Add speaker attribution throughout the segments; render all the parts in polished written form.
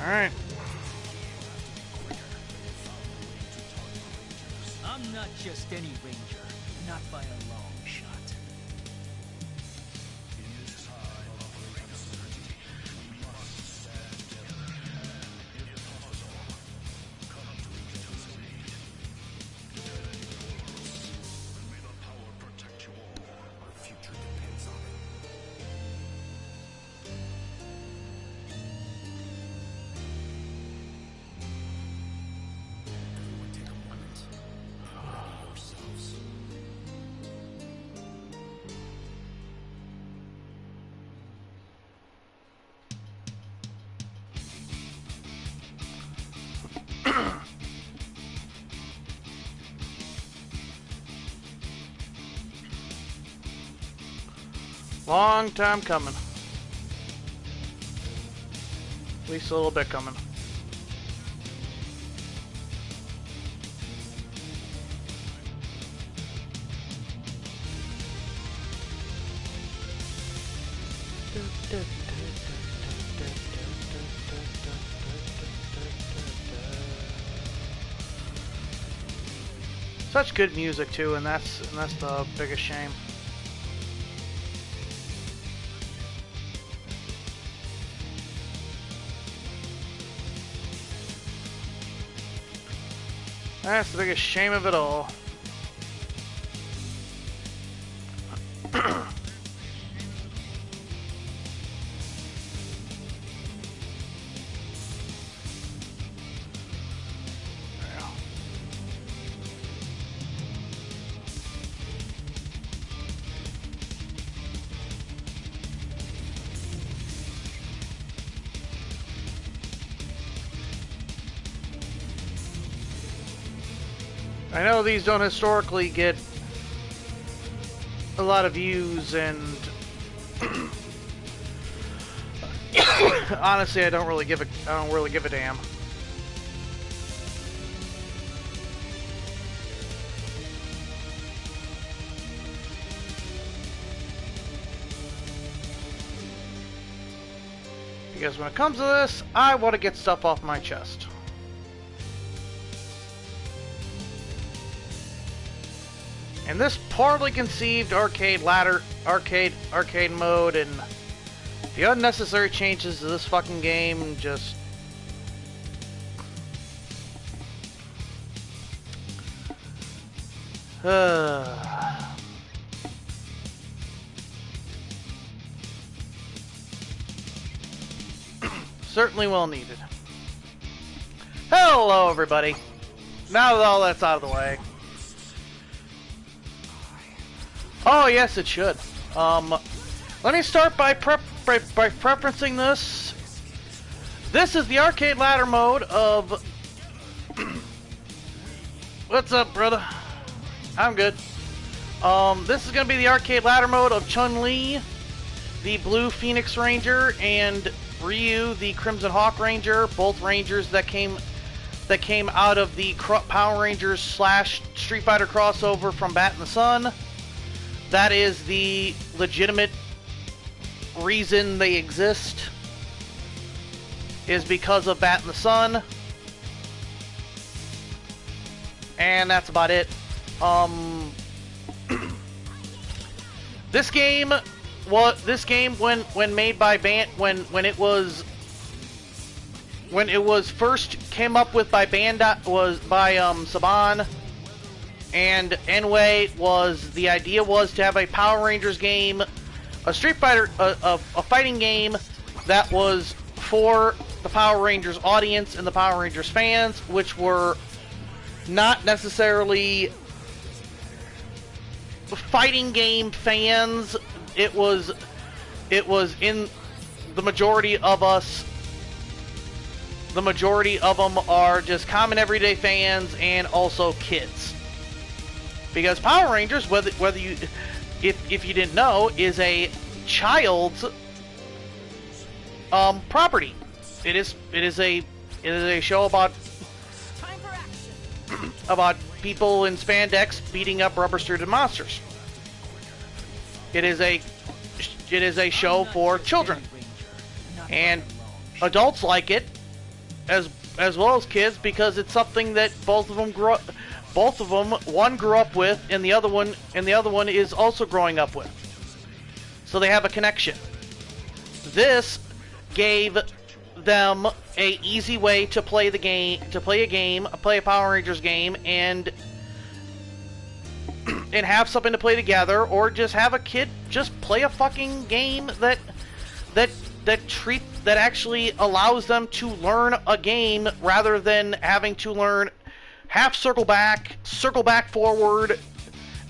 Speaker 1: Alright.
Speaker 2: I'm not just any ranger, not by a long shot.
Speaker 1: Long time coming. At least a little bit coming. Such good music too, and that's the biggest shame. That's the biggest shame of it all. I know these don't historically get a lot of views, and honestly, I don't really give a damn. Because when it comes to this, I want to get stuff off my chest. And this poorly conceived arcade mode and the unnecessary changes to this fucking game just certainly well needed. Hello everybody. Now that all that's out of the way. Oh yes, it should. Let me start by preferencing this. This is the arcade ladder mode of. What's up, brother? I'm good. This is gonna be the arcade ladder mode of Chun Li, the Blue Phoenix Ranger, and Ryu, the Crimson Hawk Ranger. Both Rangers that came out of the Power Rangers / Street Fighter crossover from Bat in the Sun. That is the legitimate reason they exist, is because of Bat in the Sun. And that's about it. This game when made by when it was first came up with by was by Saban. And anyway, the idea was to have a Power Rangers game, a Street Fighter, a fighting game that was for the Power Rangers audience and the Power Rangers fans, which were not necessarily fighting game fans. It was in the majority of us. The majority of them are just common everyday fans and also kids. Because Power Rangers, whether you, if you didn't know, is a child's property. It is a show about about people in spandex beating up rubber-suited monsters. It is a show for children, and adults like it, as well as kids, because it's something that both of them one grew up with, and the other one is also growing up with. So they have a connection. This gave them a easy way to play the game, play a Power Rangers game, and have something to play together, or just have a kid just play a fucking game that actually allows them to learn a game rather than having to learn half circle back forward,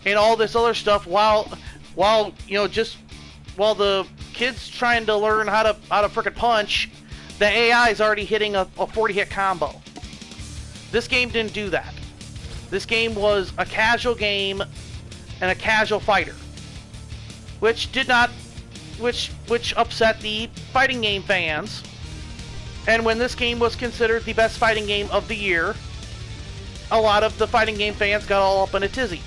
Speaker 1: and all this other stuff while the kid's trying to learn how to frickin' punch. The AI is already hitting a 40-hit combo. This game didn't do that. This game was a casual game and a casual fighter, which upset the fighting game fans. And when this game was considered the best fighting game of the year, a lot of the fighting game fans got all up in a tizzy.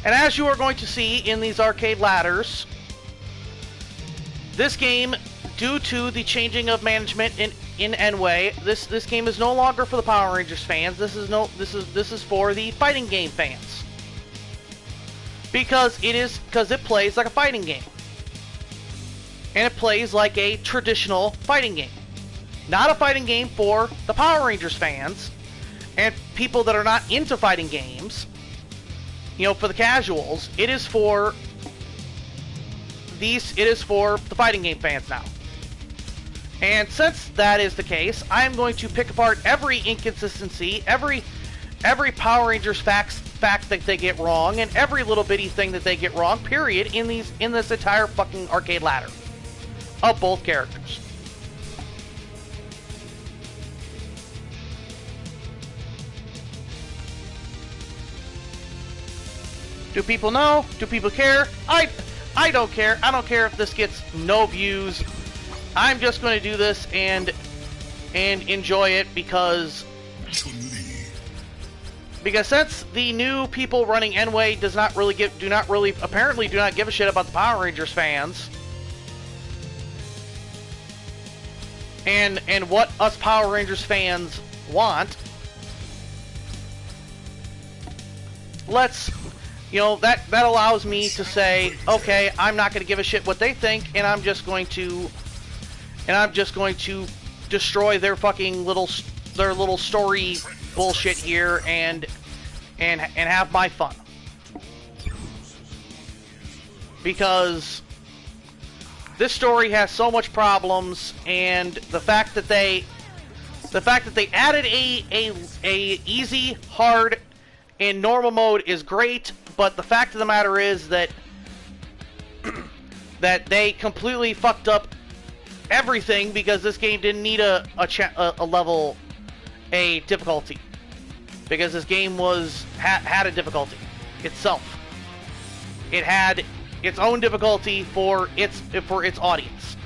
Speaker 1: And as you are going to see in these arcade ladders, this game, due to the changing of management in Enway, this game is no longer for the Power Rangers fans. This is for the fighting game fans. Because it plays like a fighting game. And it plays like a traditional fighting game. Not a fighting game for the Power Rangers fans and people that are not into fighting games. For the casuals, it is for the fighting game fans now. And since that is the case, I am going to pick apart every inconsistency, every Power Rangers fact that they get wrong, and every little bitty thing that they get wrong, period, in this entire fucking arcade ladder of both characters. Do people know? Do people care? I don't care. I don't care if this gets no views. I'm just going to do this and enjoy it because since the new people running Enway do not give a shit about the Power Rangers fans and what us Power Rangers fans want. That allows me to say, okay, I'm not going to give a shit what they think, and I'm just going to destroy their fucking little story bullshit here and have my fun. Because this story has so much problems, and the fact that they added a easy, hard, and normal mode is great. But the fact of the matter is that they completely fucked up everything, because this game didn't need a difficulty, because this game had a difficulty itself. It had its own difficulty for its audience.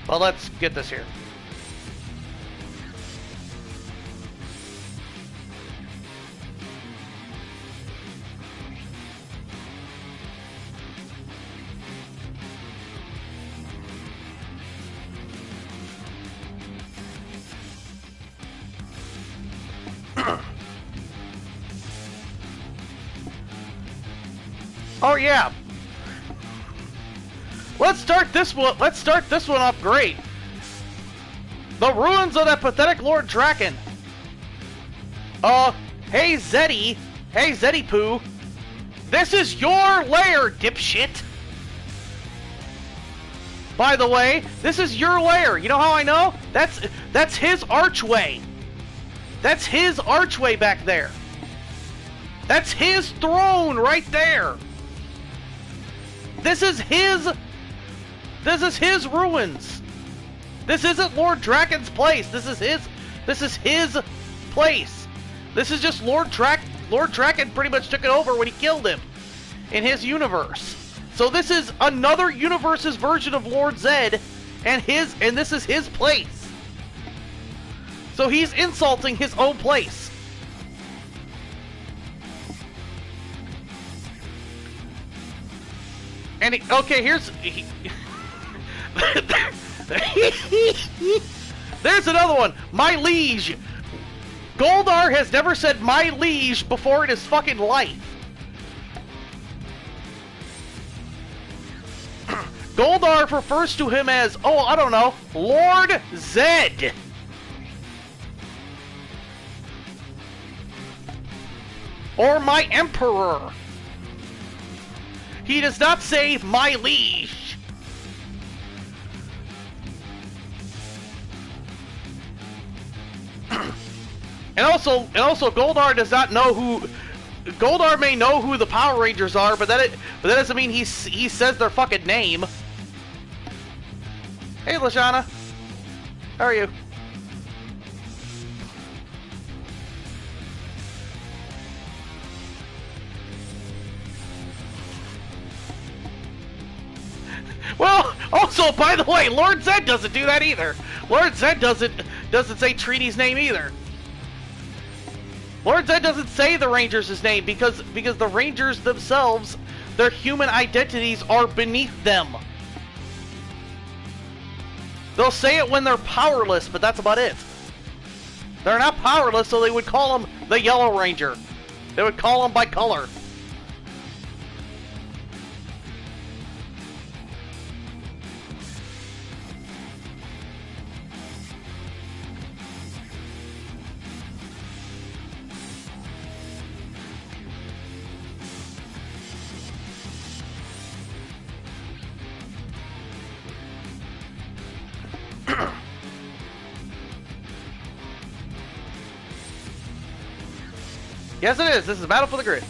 Speaker 1: Well, let's get this here. Oh yeah. Let's start this one off great. The ruins of that pathetic Lord Draken. Hey Zeddy. Hey Zeddy Poo. This is your lair, dipshit. By the way, this is your lair. You know how I know? That's his archway. That's his archway back there. That's his throne right there. This is his ruins. This isn't Lord Draken's place. This is his place. This is just Lord Draken pretty much took it over when he killed him in his universe. So this is another universe's version of Lord Zed, and this is his place. So he's insulting his own place. And okay, There's another one. My liege. Goldar has never said my liege before in his fucking life. Goldar refers to him as, oh, I don't know, Lord Zed. Or my emperor. He does not say my liege. And also Goldar does not know who. Goldar may know who the Power Rangers are, but that doesn't mean he says their fucking name. Hey, Lashana. How are you? Well, also, by the way, Lord Zed doesn't do that either. Lord Zed doesn't say Trini's name either. Lord Zed doesn't say the Rangers' name because the Rangers themselves, their human identities are beneath them. They'll say it when they're powerless, but that's about it. They're not powerless, so they would call him the Yellow Ranger. They would call him by color. Yes, it is. This is a battle for the grid.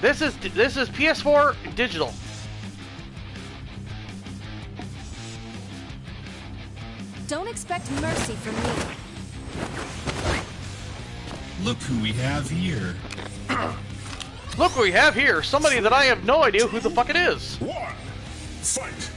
Speaker 1: This is PS4 digital.
Speaker 3: Don't expect mercy from me.
Speaker 4: Look who we have here.
Speaker 1: Look what we have here. Somebody that I have no idea who the fuck it is.
Speaker 4: One, fight.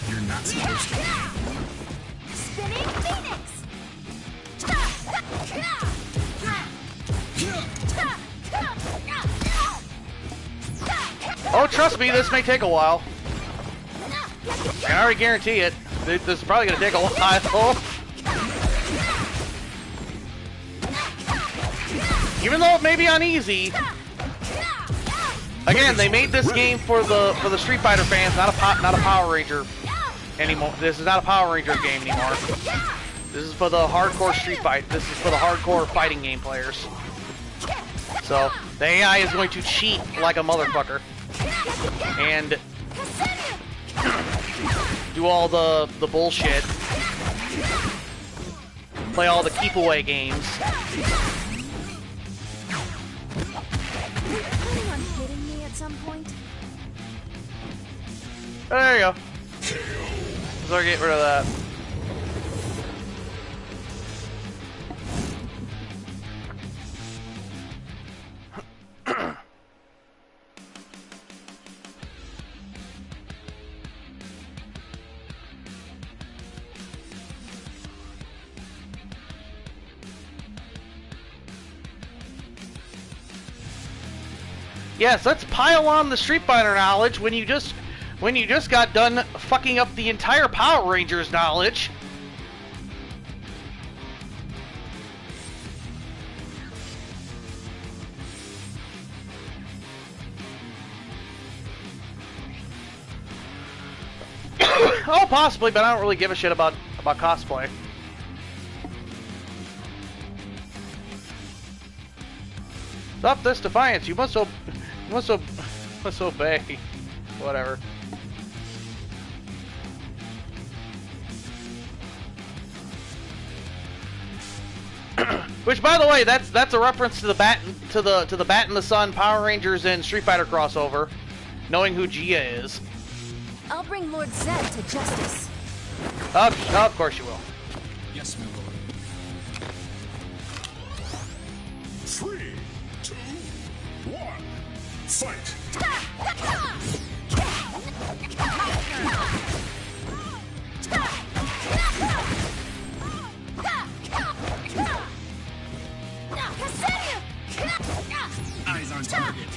Speaker 4: You're not supposed to.
Speaker 3: Spinning Phoenix.
Speaker 1: Oh, trust me, this may take a while. I can already guarantee it. This is probably going to take a while. Even though it may be on easy. Again, they made this game for the Street Fighter fans, not a Power Ranger anymore. This is not a Power Ranger game anymore. This is for the hardcore Street Fight. This is for the hardcore fighting game players. So the AI is going to cheat like a motherfucker and do all the bullshit. Play all the keep away games.
Speaker 3: Some point.
Speaker 1: There you go. So get rid of that. Yes, let's pile on the Street Fighter knowledge when you just got done fucking up the entire Power Rangers knowledge. Oh, possibly, but I don't really give a shit about cosplay. Stop this defiance! You must obey. Whatever. Which, by the way, that's a reference to the Bat in the Sun Power Rangers and Street Fighter crossover. Knowing who Gia is.
Speaker 3: I'll bring Lord Zed to justice.
Speaker 1: Of course you will.
Speaker 4: Yes, my lord.
Speaker 5: 3, 2, 1, fight!
Speaker 4: Eyes on target.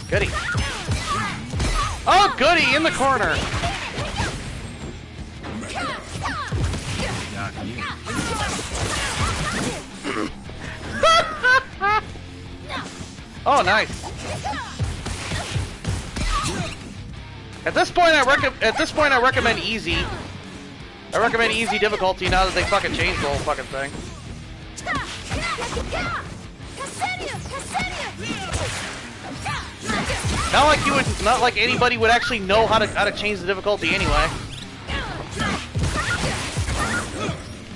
Speaker 1: Goody. Oh, goody, in the corner.
Speaker 4: Got you.
Speaker 1: Oh, nice. At this point, I recommend easy. I recommend easy difficulty now that they fucking changed the whole fucking thing. Not like anybody would actually know how to change the difficulty anyway.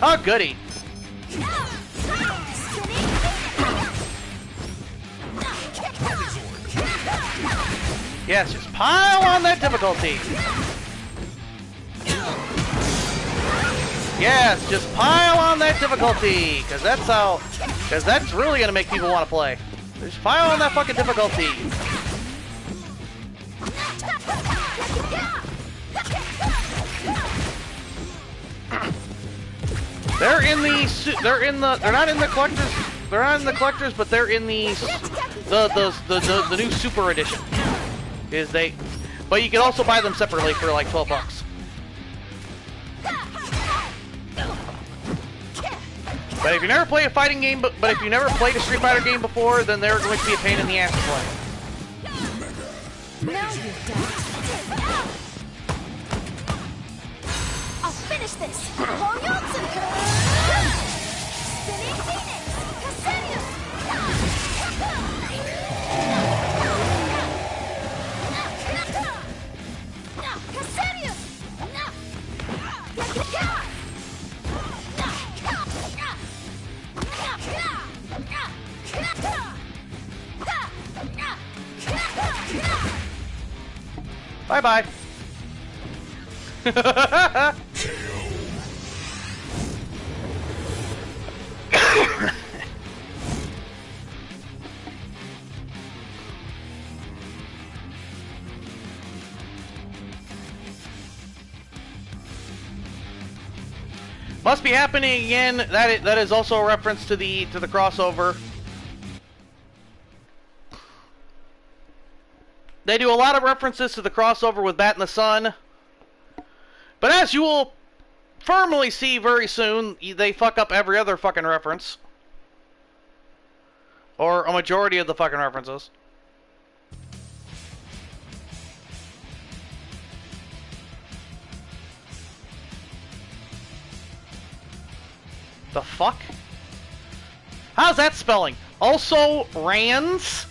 Speaker 1: Oh, goody. Yes, just pile on that difficulty. Yes, just pile on that difficulty, because that's really gonna make people want to play. Just pile on that fucking difficulty. They're not in the collectors, but they're in the new Super Edition. But you can also buy them separately for like $12. But if you never played a fighting game, but if you never played a Street Fighter game before, then they're going to be a pain in the ass to play.
Speaker 3: Now you're done. I'll finish this. Horyotsu! Spinning Phoenix! Cassinius! Cassinius!
Speaker 1: Bye-bye. Must be happening again. That is also a reference to the crossover. They do a lot of references to the crossover with Bat in the Sun. But as you will firmly see very soon, they fuck up every other fucking reference. Or a majority of the fucking references. The fuck? How's that spelling? Also, Rands?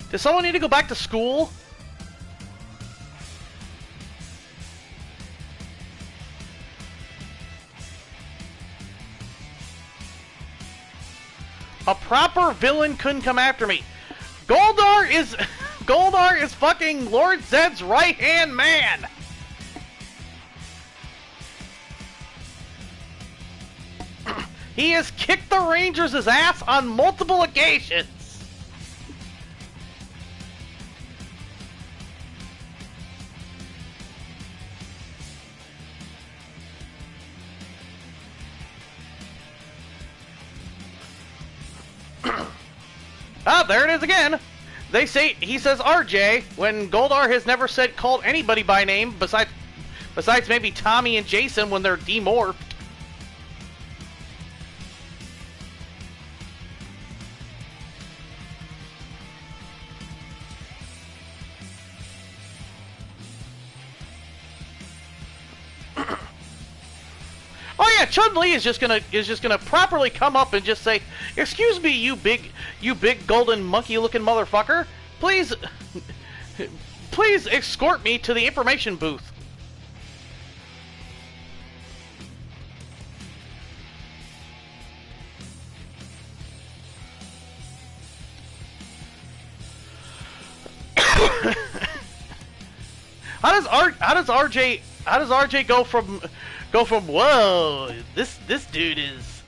Speaker 1: Does someone need to go back to school? A proper villain couldn't come after me. Goldar is fucking Lord Zed's right-hand man. He has kicked the Rangers' ass on multiple occasions. Ah, there it is again. He says RJ when Goldar has never called anybody by name besides maybe Tommy and Jason when they're demorphed. Oh yeah, Chun Li is just gonna properly come up and just say, "Excuse me, you big golden monkey looking motherfucker. Please, please escort me to the information booth." How does RJ go from whoa, this dude is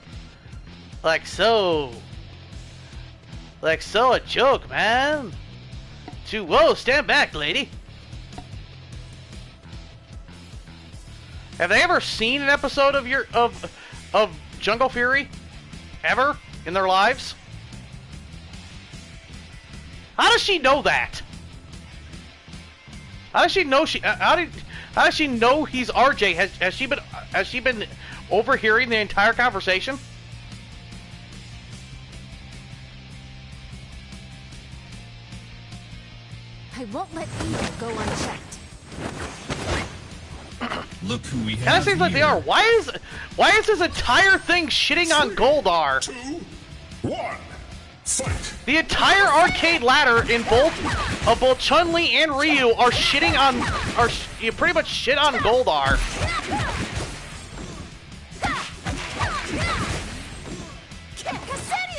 Speaker 1: like so a joke, man, to whoa, stand back, lady. Have they ever seen an episode of Jungle Fury ever in their lives? How does she know that? How does she know how does she know he's RJ? Has she been overhearing the entire conversation?
Speaker 3: I won't let either go unchecked.
Speaker 4: Look who we have.
Speaker 1: Kind of seems like they are. Why is this entire thing shitting on Goldar?
Speaker 5: 2, 1, fight.
Speaker 1: The entire arcade ladder in both Chun-Li and Ryu are shitting on, you pretty much shit on Goldar.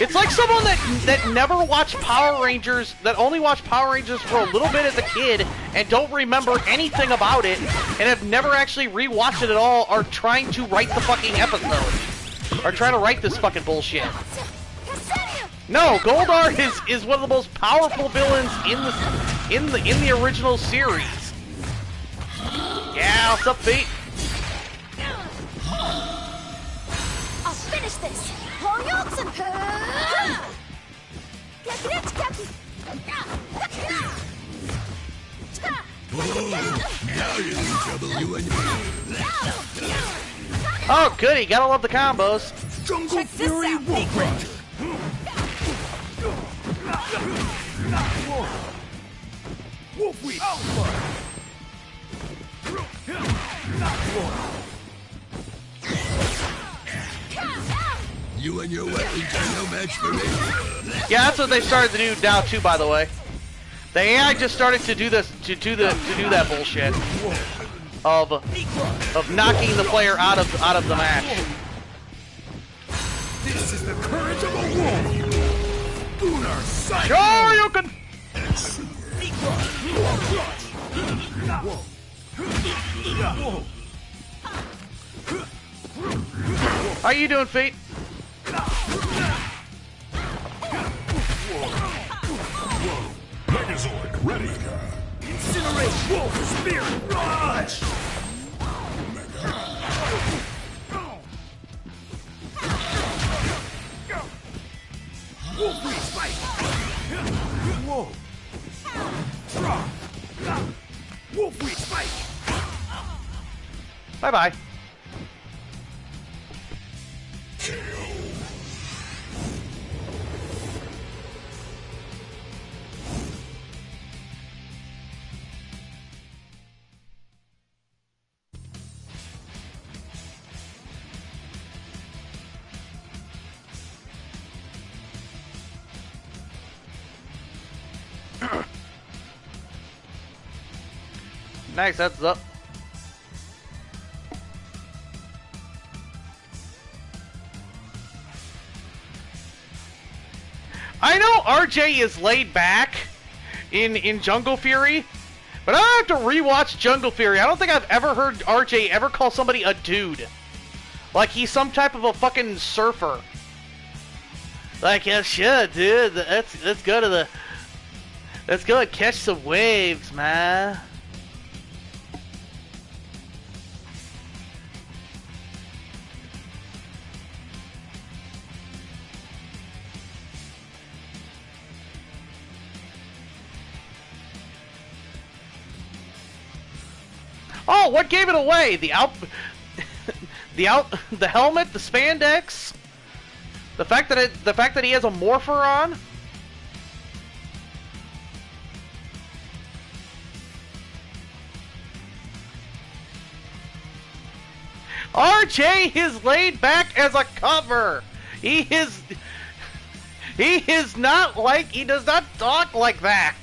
Speaker 1: It's like someone that never watched Power Rangers, that only watched Power Rangers for a little bit as a kid and don't remember anything about it and have never actually rewatched it at all, are trying to write the fucking episode. Or trying to write this fucking bullshit. No, Goldar is one of the most powerful villains in the original series. Yeah, what's up, feet?
Speaker 3: I'll finish this.
Speaker 5: Now you're in trouble, you and
Speaker 1: Oh, goody, gotta love the combos.
Speaker 5: Jungle Fury Wolf Ranger. You and your weapons are no match for me.
Speaker 1: Yeah, that's what they started to do now too, by the way. The AI just started to do this, to do that bullshit of knocking the player out of the match.
Speaker 5: This is the courage of a wolf. Lunar Sight.
Speaker 1: Sure, you can. How you doing, Feet?
Speaker 5: Megazord ready.
Speaker 2: Incinerate Wolf Spirit Rush! Wolf Wing Spike! Whoa! Wolf Wing Spike!
Speaker 1: Bye-bye. Nice, heads up. I know RJ is laid back in Jungle Fury, but I have to rewatch Jungle Fury. I don't think I've ever heard RJ ever call somebody a dude. Like he's some type of a fucking surfer. Like, yeah, shit, dude. Let's go to the. Let's go and catch some waves, man. Oh, what gave it away? The helmet, the spandex, the fact that he has a morpher on. RJ is laid back as a cover. He is not like, he does not talk like that.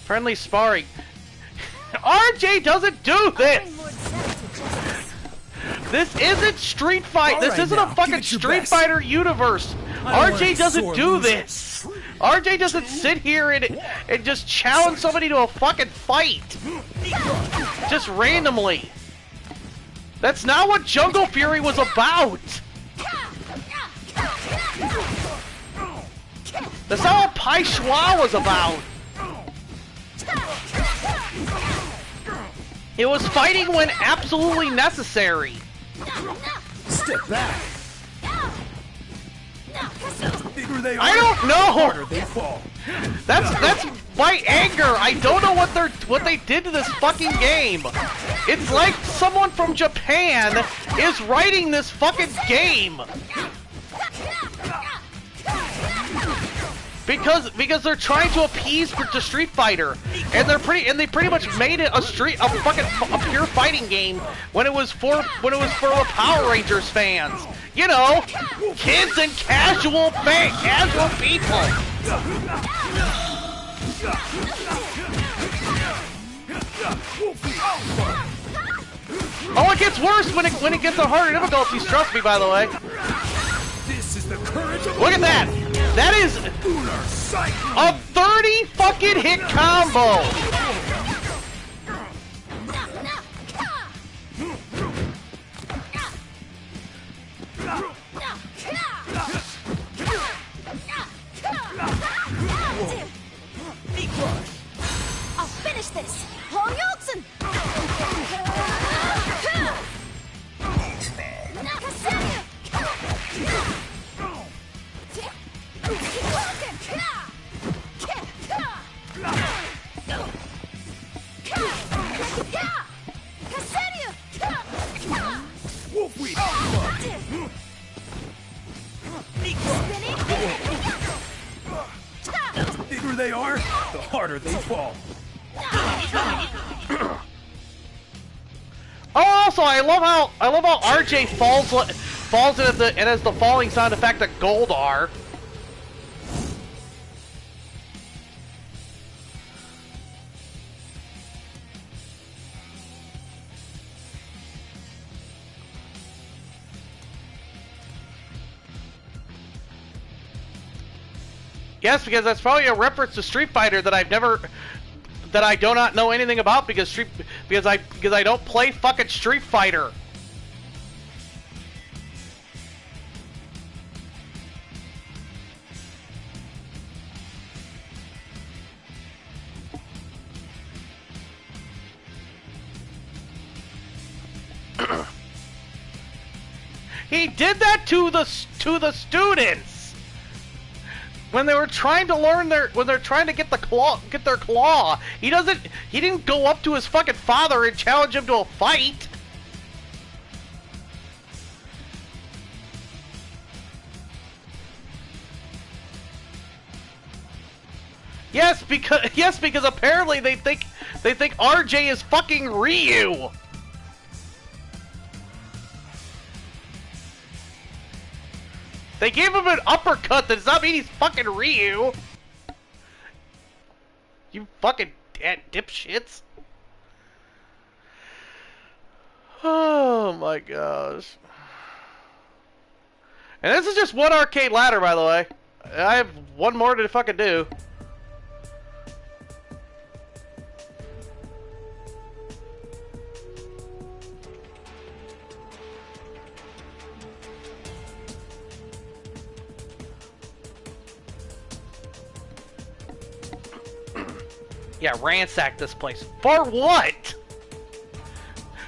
Speaker 1: Friendly sparring. RJ doesn't do this! This isn't Street Fight. This isn't a fucking Street Fighter universe. RJ doesn't do this. RJ doesn't sit here and just challenge somebody to a fucking fight. Just randomly. That's not what Jungle Fury was about. That's not what Pai Schwa was about. It was fighting when absolutely necessary.
Speaker 5: Step back. Bigger they are,
Speaker 1: I don't know.
Speaker 5: harder they fall.
Speaker 1: That's my anger. I don't know what they did to this fucking game. It's like someone from Japan is writing this fucking game. Because they're trying to appease the Street Fighter, and they pretty much made it a pure fighting game when it was for the Power Rangers fans, you know, kids and casual people. Oh, it gets worse when it gets to harder difficulties. Trust me, by the way.
Speaker 5: This is the courage of
Speaker 1: Look at that. That is a 30 fucking hit combo.
Speaker 3: I'll finish this. Horyoksen.
Speaker 5: The bigger they are, the harder they fall.
Speaker 1: Oh, also, I love how RJ falls in and has the falling sound effect that Goldar. Yes, because that's probably a reference to Street Fighter that I do not know anything about because I don't play fucking Street Fighter. He did that to the students. When they were trying to when they're trying to get their claw, he didn't go up to his fucking father and challenge him to a fight. Yes, because apparently they think RJ is fucking Ryu. They gave him an uppercut that does not mean he's fucking Ryu. You fucking dipshits. Oh my gosh. And this is just one arcade ladder, by the way. I have one more to fucking do. Yeah, ransack this place. For what?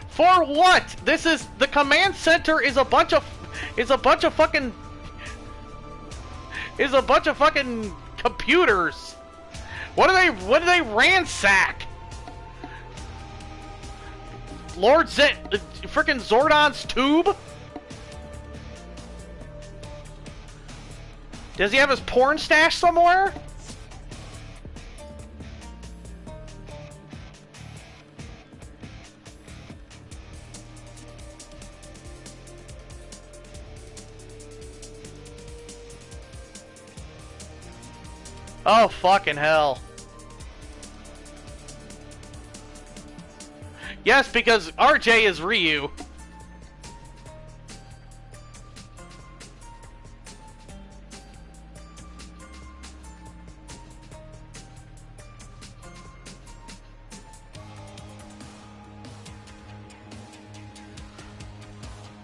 Speaker 1: For what? This is the command center is a bunch of fucking is a bunch of fucking computers. What do they ransack? Lord frickin' Zordon's tube? Does he have his porn stash somewhere? Oh, fucking hell. Yes, because RJ is Ryu.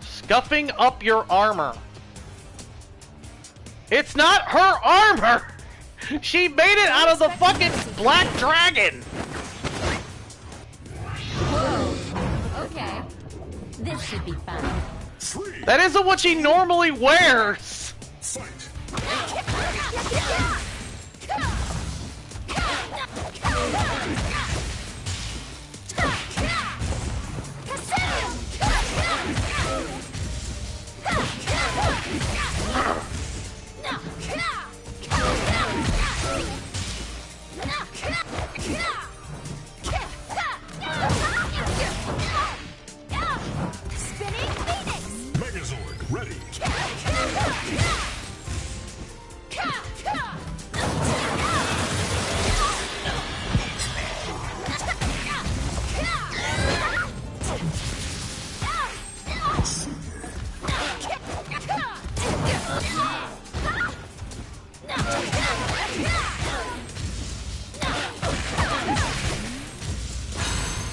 Speaker 1: Scuffing up your armor. It's not her armor! She made it out of the fucking black dragon!
Speaker 3: Whoa. Okay. This should be fun.
Speaker 1: That isn't what she normally wears!
Speaker 5: Megazord, ready.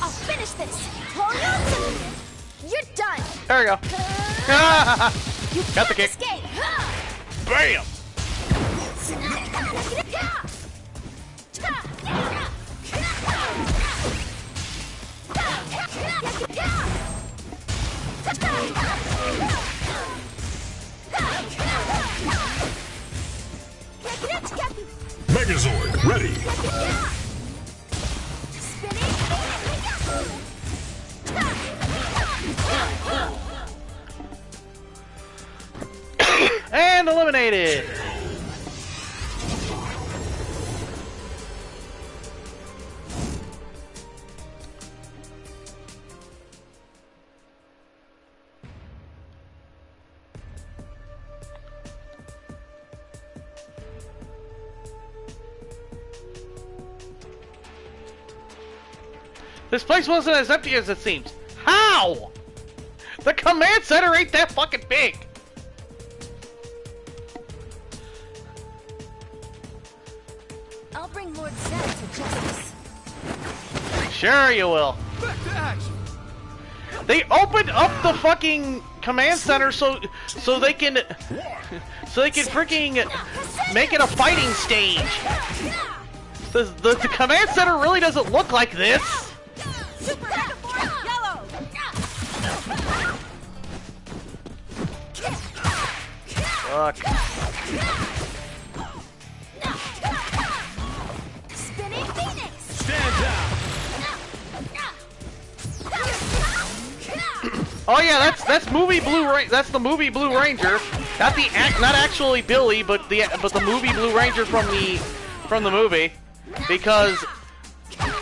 Speaker 3: I'll finish this. You're done.
Speaker 1: There we go.
Speaker 3: You
Speaker 1: Got the
Speaker 3: can't
Speaker 1: kick.
Speaker 3: escape.
Speaker 1: Bam!
Speaker 5: Megazord, ready.
Speaker 1: And eliminated! This place wasn't as empty as it seems. How? The command center ain't that fucking big.
Speaker 3: I'll bring Lord Zed to justice.
Speaker 1: Sure you will.
Speaker 2: Back to action.
Speaker 1: They opened up the fucking command center so they can freaking make it a fighting stage. The command center really doesn't look like this.
Speaker 3: Super Yellow.
Speaker 1: Fuck.
Speaker 3: Spinning Phoenix.
Speaker 2: Stand down.
Speaker 1: Oh yeah, that's movie Blue that's the movie Blue Ranger. Not actually Billy, but the movie Blue Ranger from the movie, because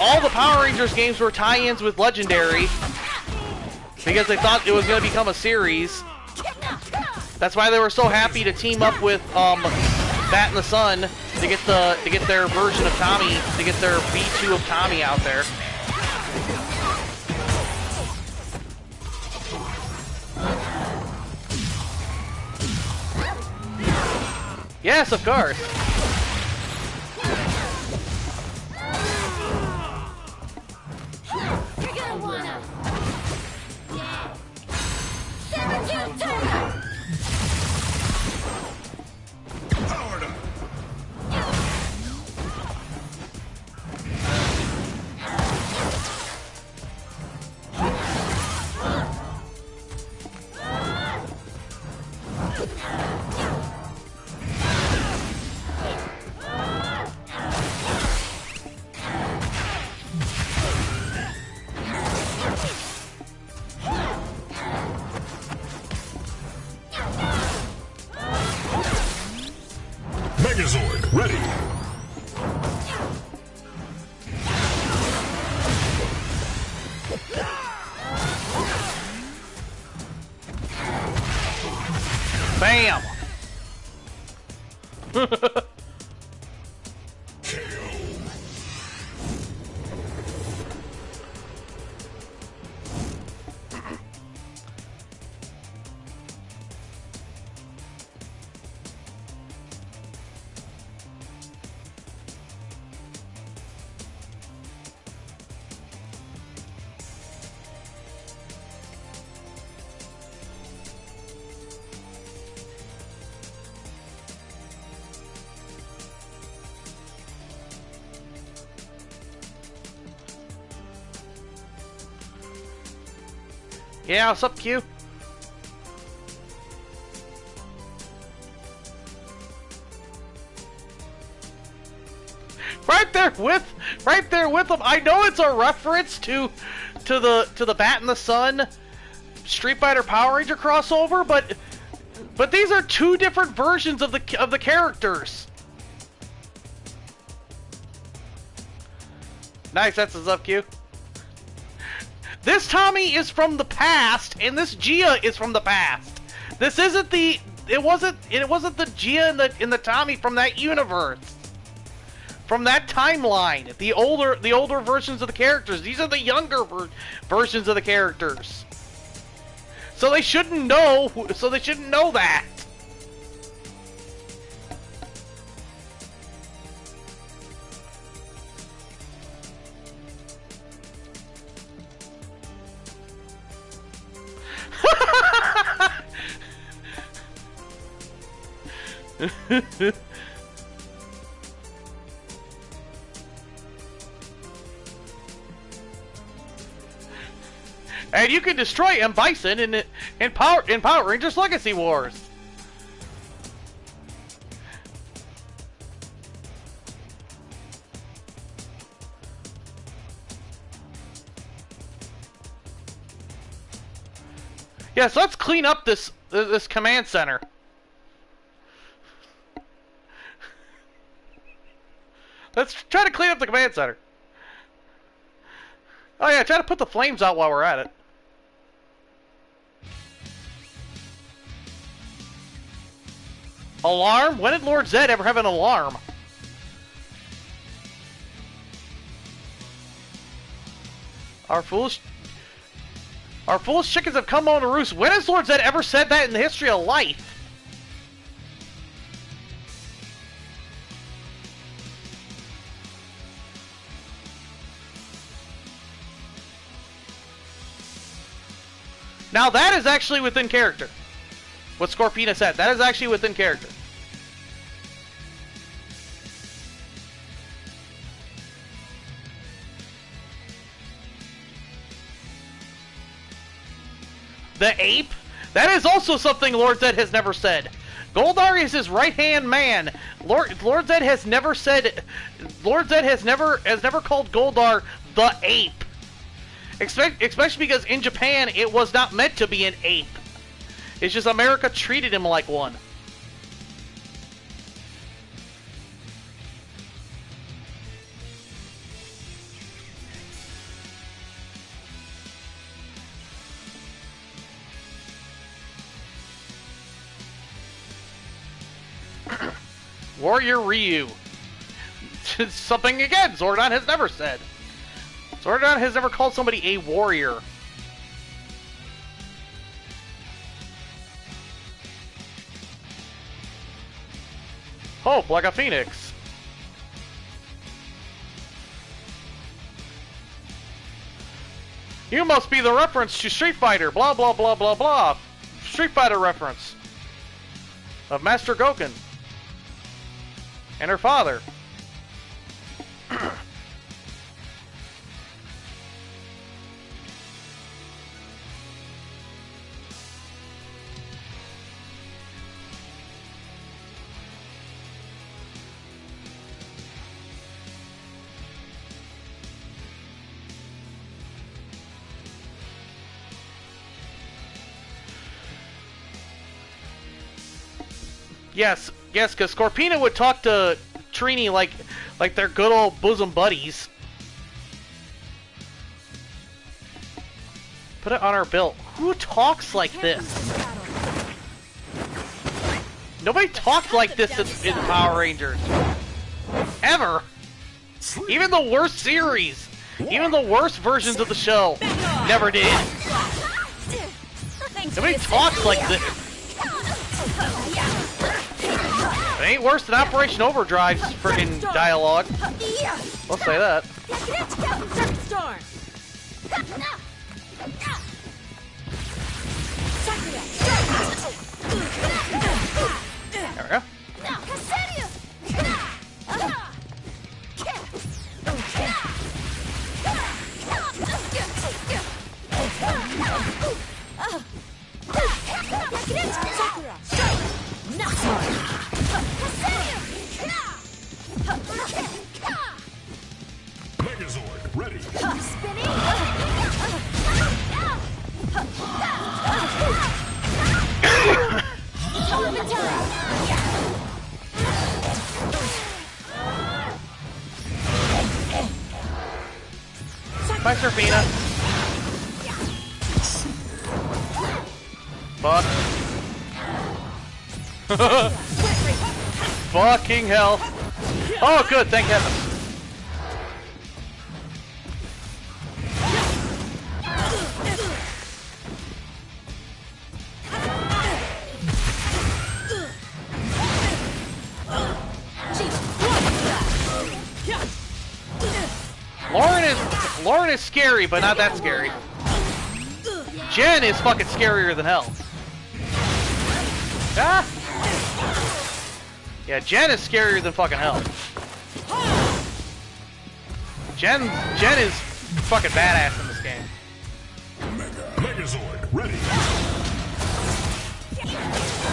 Speaker 1: all the Power Rangers games were tie-ins with Legendary because they thought it was going to become a series. That's why they were so happy to team up with Bat and the Sun to get their version of Tommy, to get their V2 of Tommy out there. Yes, of course.
Speaker 3: You're gonna wanna. Seven turn.
Speaker 5: Powered up.
Speaker 1: Bam! Yeah, what's up, Q? Right there with them. I know it's a reference to the Bat in the Sun Street Fighter Power Ranger crossover, but these are two different versions of the characters. Nice, that's what's up, Q. This Tommy is from the past, and this Gia is from the past. This isn't the. It wasn't the Gia and the Tommy from that universe, from that timeline. The older versions of the characters. These are the younger versions of the characters. So they shouldn't know. So they shouldn't know that. And you can destroy M. Bison in Power Rangers Legacy Wars. Yeah, so let's clean up this command center. Let's try to clean up the command center. Oh yeah, try to put the flames out while we're at it. Alarm? When did Lord Zed ever have an alarm? Our foolish chickens have come home to roost. When has Lord Zed ever said that in the history of life? Now that is actually within character. What Scorpina said, that is actually within character. The ape? That is also something Lord Zed has never said. Goldar is his right-hand man. Lord Zed has never said. Lord Zed has never called Goldar the ape. Especially because in Japan it was not meant to be an ape. It's just America treated him like one. Warrior Ryu. Something again Zordon has never said. Zordon has never called somebody a warrior. Hope like a phoenix. You must be the reference to Street Fighter, blah blah blah blah blah. Street Fighter reference of Master Goken and her father. Yes, because Scorpina would talk to Trini like they're good old bosom buddies. Put it on our belt. Who talks like this? Nobody talks like this in Power Rangers. Ever. Even the worst series. Even the worst versions of the show never did. Nobody talks like this. It ain't worse than Operation Overdrive's friggin' dialogue. Let's say that. There we go.
Speaker 5: Megazord, ready.
Speaker 1: Bye, Serpina. Fuck. Fucking hell. Oh, good, thank heaven. Lauren is scary, but not that scary. Jen is fucking scarier than hell. Ah! Yeah, Jen is scarier than fucking hell. Jen is fucking badass in this game.
Speaker 5: Megazord, ready.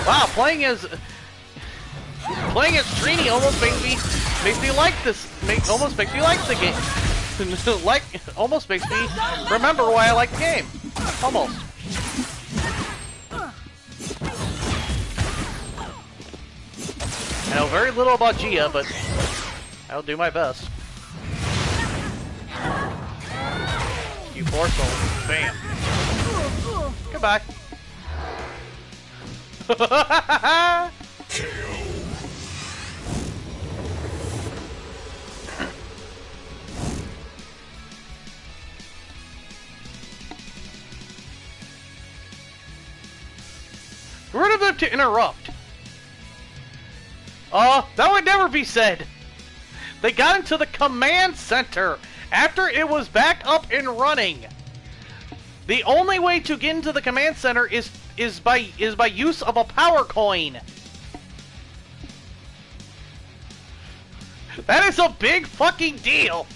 Speaker 1: Wow, playing as Trini almost makes me like this. Almost makes me like the game. Almost makes me remember why I like the game. Almost. I know very little about Gia, but I'll do my best. You poor soul. Bam. Goodbye. Rid of them to interrupt. That would never be said. They got into the command center after it was back up and running. The only way to get into the command center is by use of a power coin. That is a big fucking deal.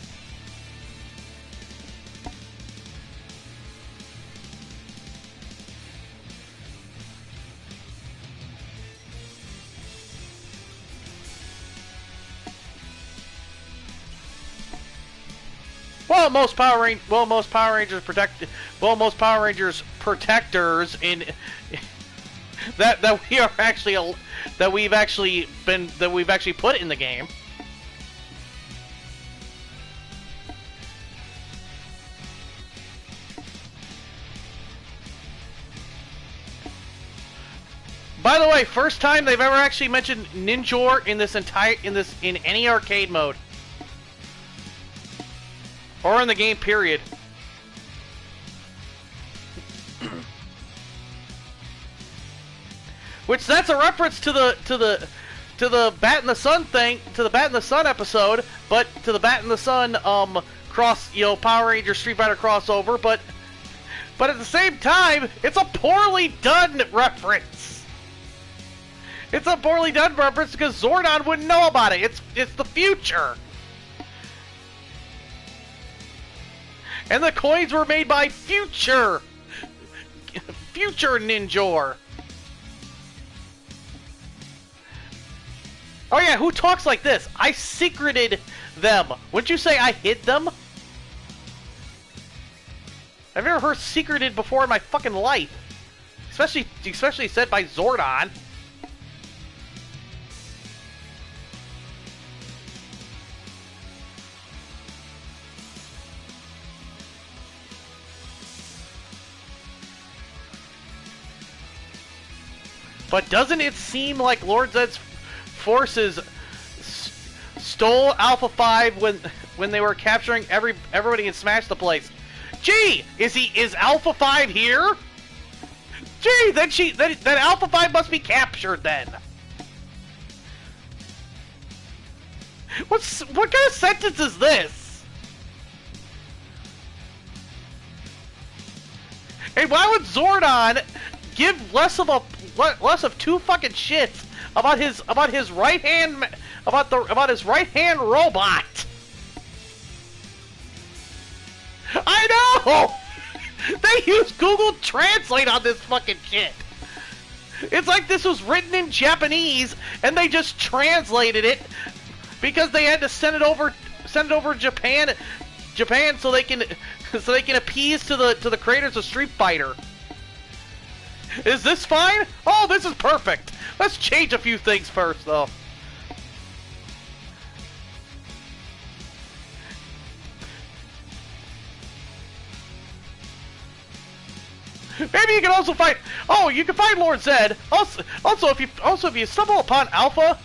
Speaker 1: Most Power Rangers protectors in that we've actually put in the game. By the way, first time they've ever actually mentioned Ninjor in any arcade mode. Or in the game, period. Which that's a reference to the Bat in the Sun thing, to the Bat in the Sun episode, but to the Bat in the Sun Power Ranger Street Fighter crossover, but at the same time, it's a poorly done reference. It's a poorly done reference because Zordon wouldn't know about it. It's the future. And the coins were made by Future Ninjor. Oh yeah, who talks like this? I secreted them. Wouldn't you say I hid them? I've never heard secreted before in my fucking life. Especially said by Zordon. But doesn't it seem like Lord Zed's forces stole Alpha 5 when they were capturing everybody and smashed the place? Gee, is Alpha 5 here? Gee, then Alpha 5 must be captured then. What kind of sentence is this? Hey, why would Zordon give less of two fucking shits about his right hand robot? I know. They use Google Translate on this fucking shit. It's like this was written in Japanese and they just translated it because they had to send it over Japan so they can appease to the creators of Street Fighter. Is this fine? Oh, this is perfect. Let's change a few things first, though. Maybe you can also find. Oh, you can find Lord Zed. Also, if you stumble upon Alpha,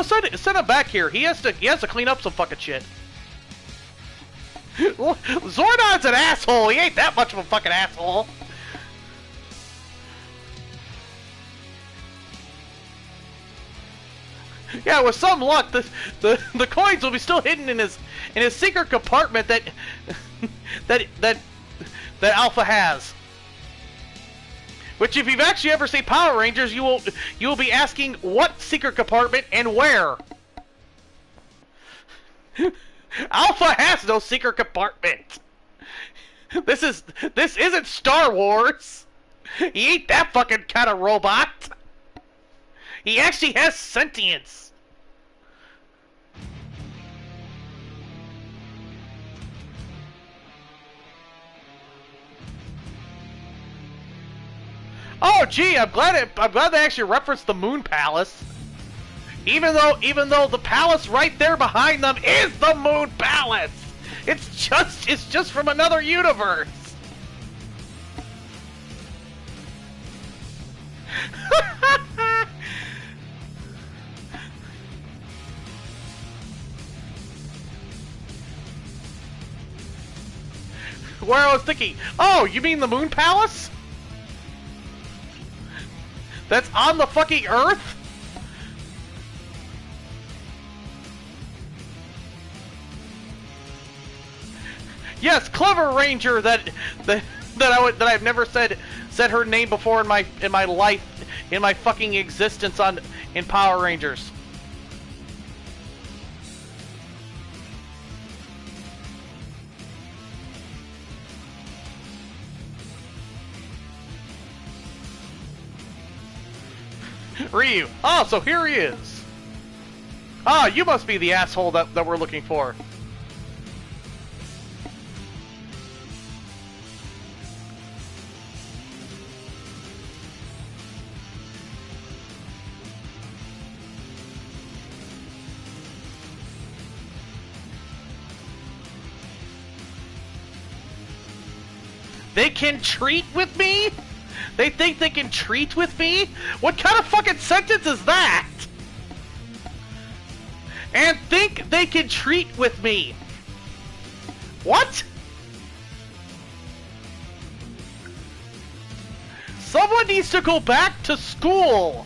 Speaker 1: send him back here. He has to clean up some fucking shit. Zordon's an asshole. He ain't that much of a fucking asshole. Yeah, with some luck, the coins will be still hidden in his secret compartment that Alpha has. Which, if you've actually ever seen Power Rangers, you will be asking what secret compartment and where. Alpha has no secret compartment. This isn't Star Wars. He ain't that fucking kind of robot. He actually has sentience. Oh, gee, I'm glad they actually referenced the Moon Palace. Even though the palace right there behind them is the Moon Palace. It's just from another universe. Where I was thinking, oh, you mean the Moon Palace? That's on the fucking Earth? Yes, Clever Ranger that I've never said her name before in my life, in my fucking existence in Power Rangers. Ryu. Oh, so here he is. Ah, you must be the asshole that we're looking for. They can treat with me? They think they can treat with me? What kind of fucking sentence is that? And think they can treat with me. What? Someone needs to go back to school.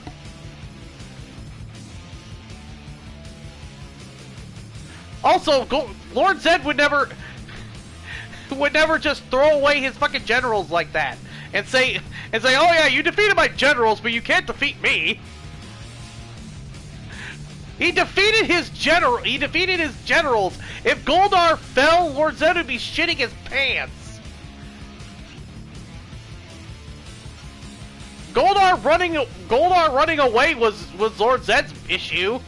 Speaker 1: Also, Lord Zed would never just throw away his fucking generals like that and say, oh yeah, you defeated my generals, but you can't defeat me. He defeated his generals. If Goldar fell, Lord Zed would be shitting his pants. Goldar running away was Lord Zed's issue.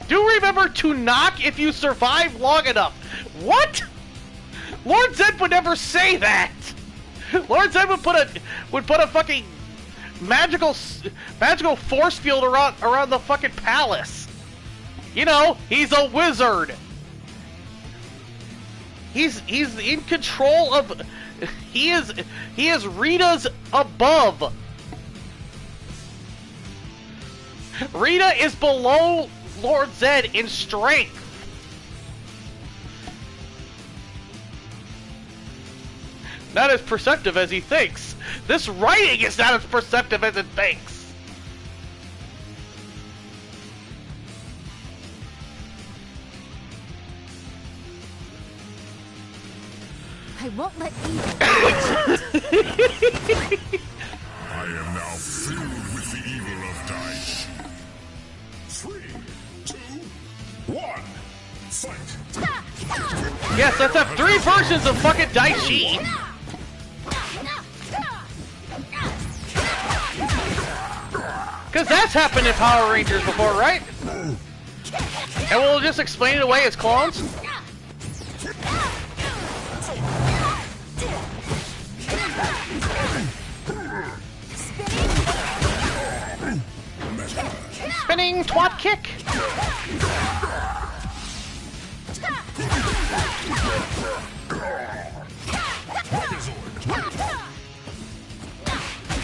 Speaker 1: Do remember to knock if you survive long enough. What? Lord Zed would never say that. Lord Zed would put a fucking magical force field around the fucking palace. You know, he's a wizard. He's in control of He is Rita's above. Rita is below Lord Zed in strength. Not as perceptive as he thinks. This writing is not as perceptive as it thinks.
Speaker 3: I won't let evil.
Speaker 5: I am now filled with the evil of Daishi. 3, 2, 1, fight!
Speaker 1: Yes, let's have 3 versions of fucking Daishi. Because that's happened in Power Rangers before, right? And we'll just explain it away as clones? Spinning twat kick.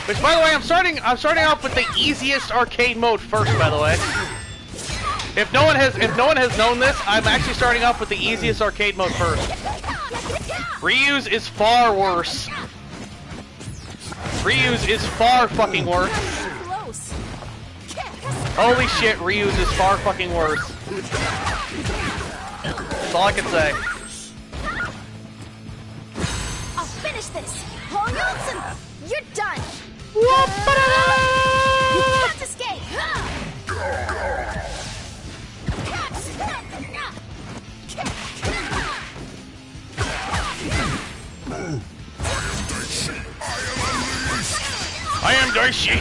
Speaker 1: Which, by the way, I'm starting off with the easiest arcade mode first. By the way, if no one has known this, I'm actually starting off with the easiest arcade mode first. Ryu's is far worse. Ryu's is far fucking worse. Holy shit, Ryu's is far fucking worse. That's all I can say.
Speaker 3: I'll finish this. Hoyotsu, you're done. You can't escape.
Speaker 1: I am Daishi.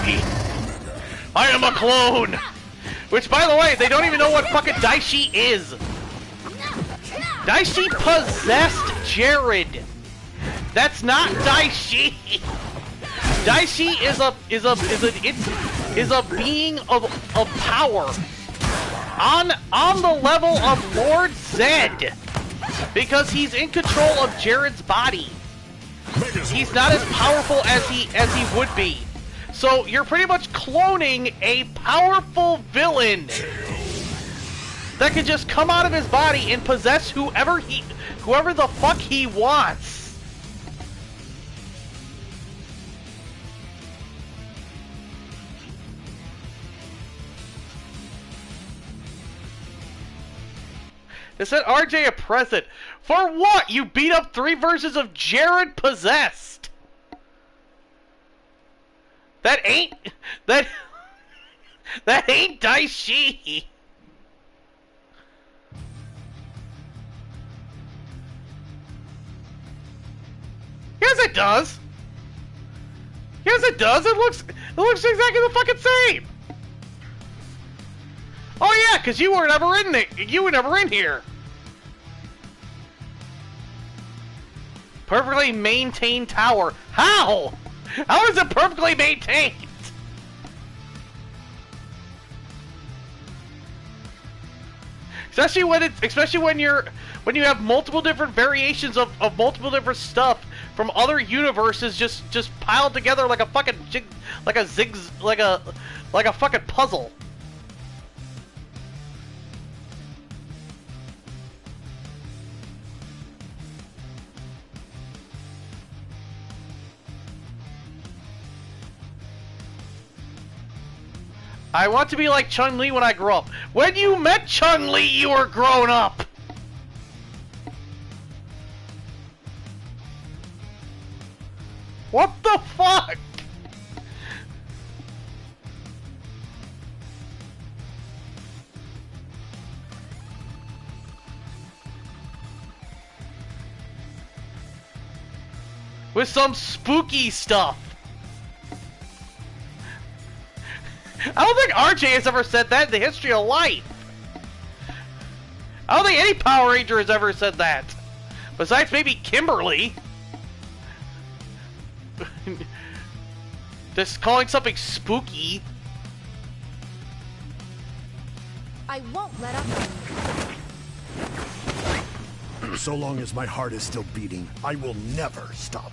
Speaker 1: I am a clone. Which, by the way, they don't even know what fucking Daishi is. Daishi possessed Jared. That's not Daishi. Daishi is a being of power on the level of Lord Zed, because he's in control of Jared's body. He's not as powerful as he would be. So you're pretty much cloning a powerful villain that can just come out of his body and possess whoever the fuck he wants. They said RJ a present. For what? You beat up 3 versions of Jared possessed. That ain't Daishi. Yes, it does. Yes, it does. It looks exactly the fucking same. Oh yeah, because you were never in there. You were never in here. Perfectly maintained tower. How? How is it perfectly maintained? Especially when you have multiple different variations of multiple different stuff from other universes just piled together like a fucking like a fucking puzzle. I want to be like Chun Li when I grow up. When you met Chun Li, you were grown up. What the fuck? With some spooky stuff. I don't think RJ has ever said that in the history of life. I don't think any Power Ranger has ever said that. Besides maybe Kimberly. Just calling something spooky.
Speaker 3: I won't let up.
Speaker 6: So long as my heart is still beating, I will never stop.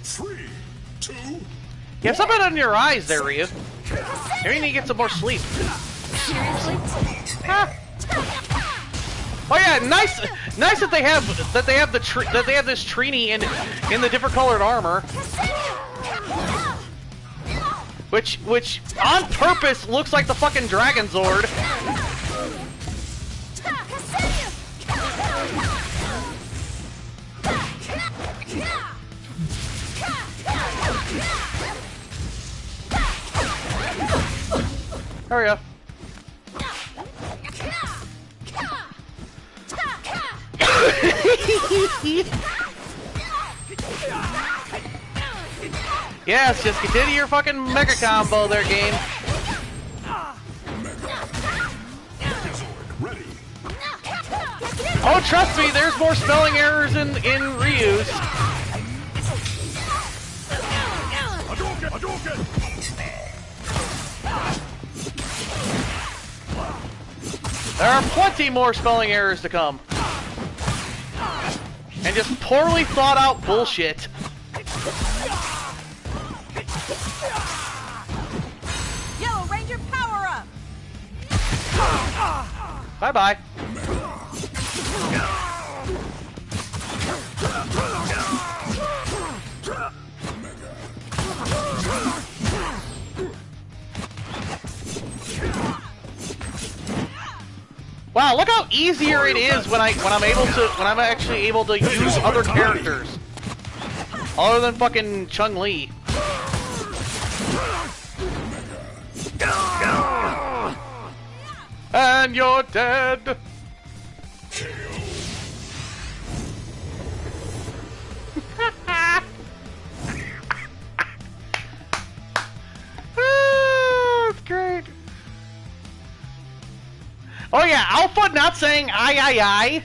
Speaker 5: 3, 2,
Speaker 1: You have something under your eyes there, Ryu. Maybe you need to get some more sleep. Huh. Oh yeah, nice that they have this Trini in the different colored armor, which on purpose looks like the fucking Dragon Zord. There we go. Yes, just continue your fucking mega combo there, game. Oh, trust me, there's more spelling errors in Ryu's. There are plenty more spelling errors to come. And just poorly thought out bullshit.
Speaker 3: Yellow Ranger, power up!
Speaker 1: Bye-bye. Wow, look how easier it is when I'm actually able to use other characters. Other than fucking Chun Li. And you're dead. That's great. Oh yeah, Alpha not saying I.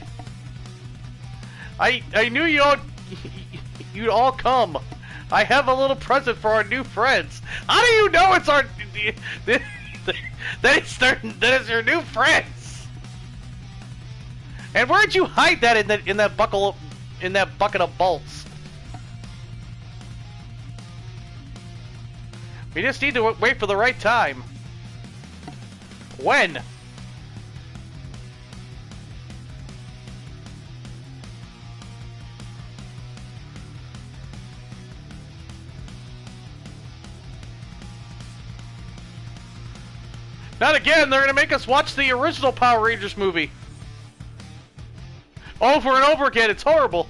Speaker 1: I knew you'd all come. I have a little present for our new friends. How do you know it's our that it's your new friends? And where'd you hide that in that bucket of bolts? We just need to wait for the right time. When? Not again! They're gonna make us watch the original Power Rangers movie. Over and over again, it's horrible.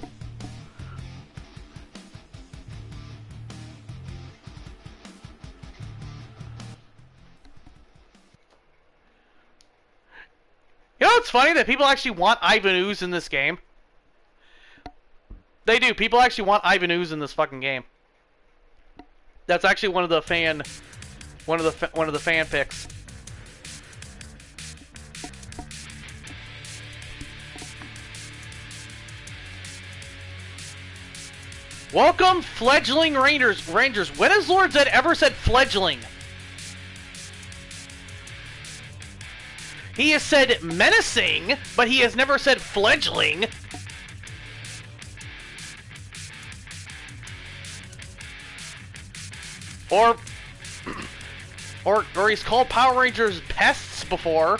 Speaker 1: You know what's funny? That people actually want Ivan Ooze in this game. They do. People actually want Ivan Ooze in this fucking game. That's actually one of the fan picks. Welcome, fledgling Rangers. When has Lord Zed ever said fledgling? He has said menacing, but he has never said fledgling. Or he's called Power Rangers pests before.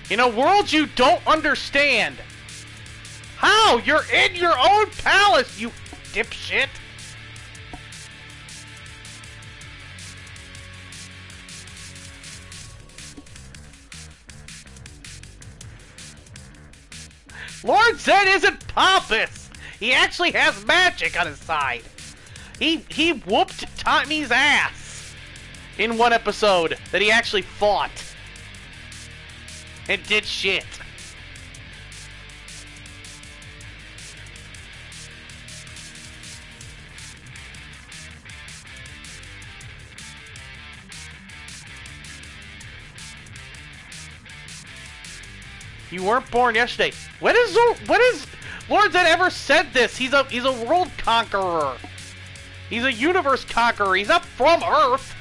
Speaker 1: In a world you don't understand. How? You're in your own palace, you dipshit. Lord Zed isn't pompous. He actually has magic on his side. He whooped Tommy's ass in one episode that he actually fought. And did shit. You weren't born yesterday. When is Lord Zed ever said this? He's a world conqueror. He's a universe conqueror. He's not from Earth.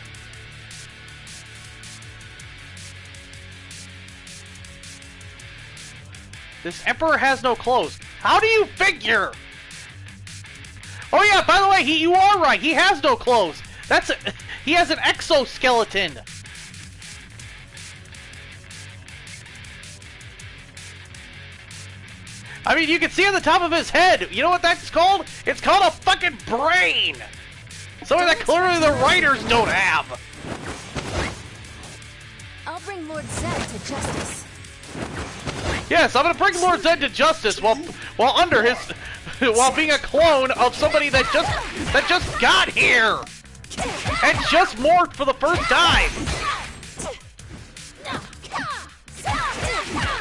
Speaker 1: This Emperor has no clothes. How do you figure? Oh yeah, by the way, you are right. He has no clothes. He has an exoskeleton. I mean, you can see on the top of his head. You know what that's called? It's called a fucking brain. Something that clearly the writers don't have.
Speaker 3: I'll bring Lord Zed to justice.
Speaker 1: Yes, I'm gonna bring Lord Zed to justice while under his while being a clone of somebody that just got here and just morphed for the first time.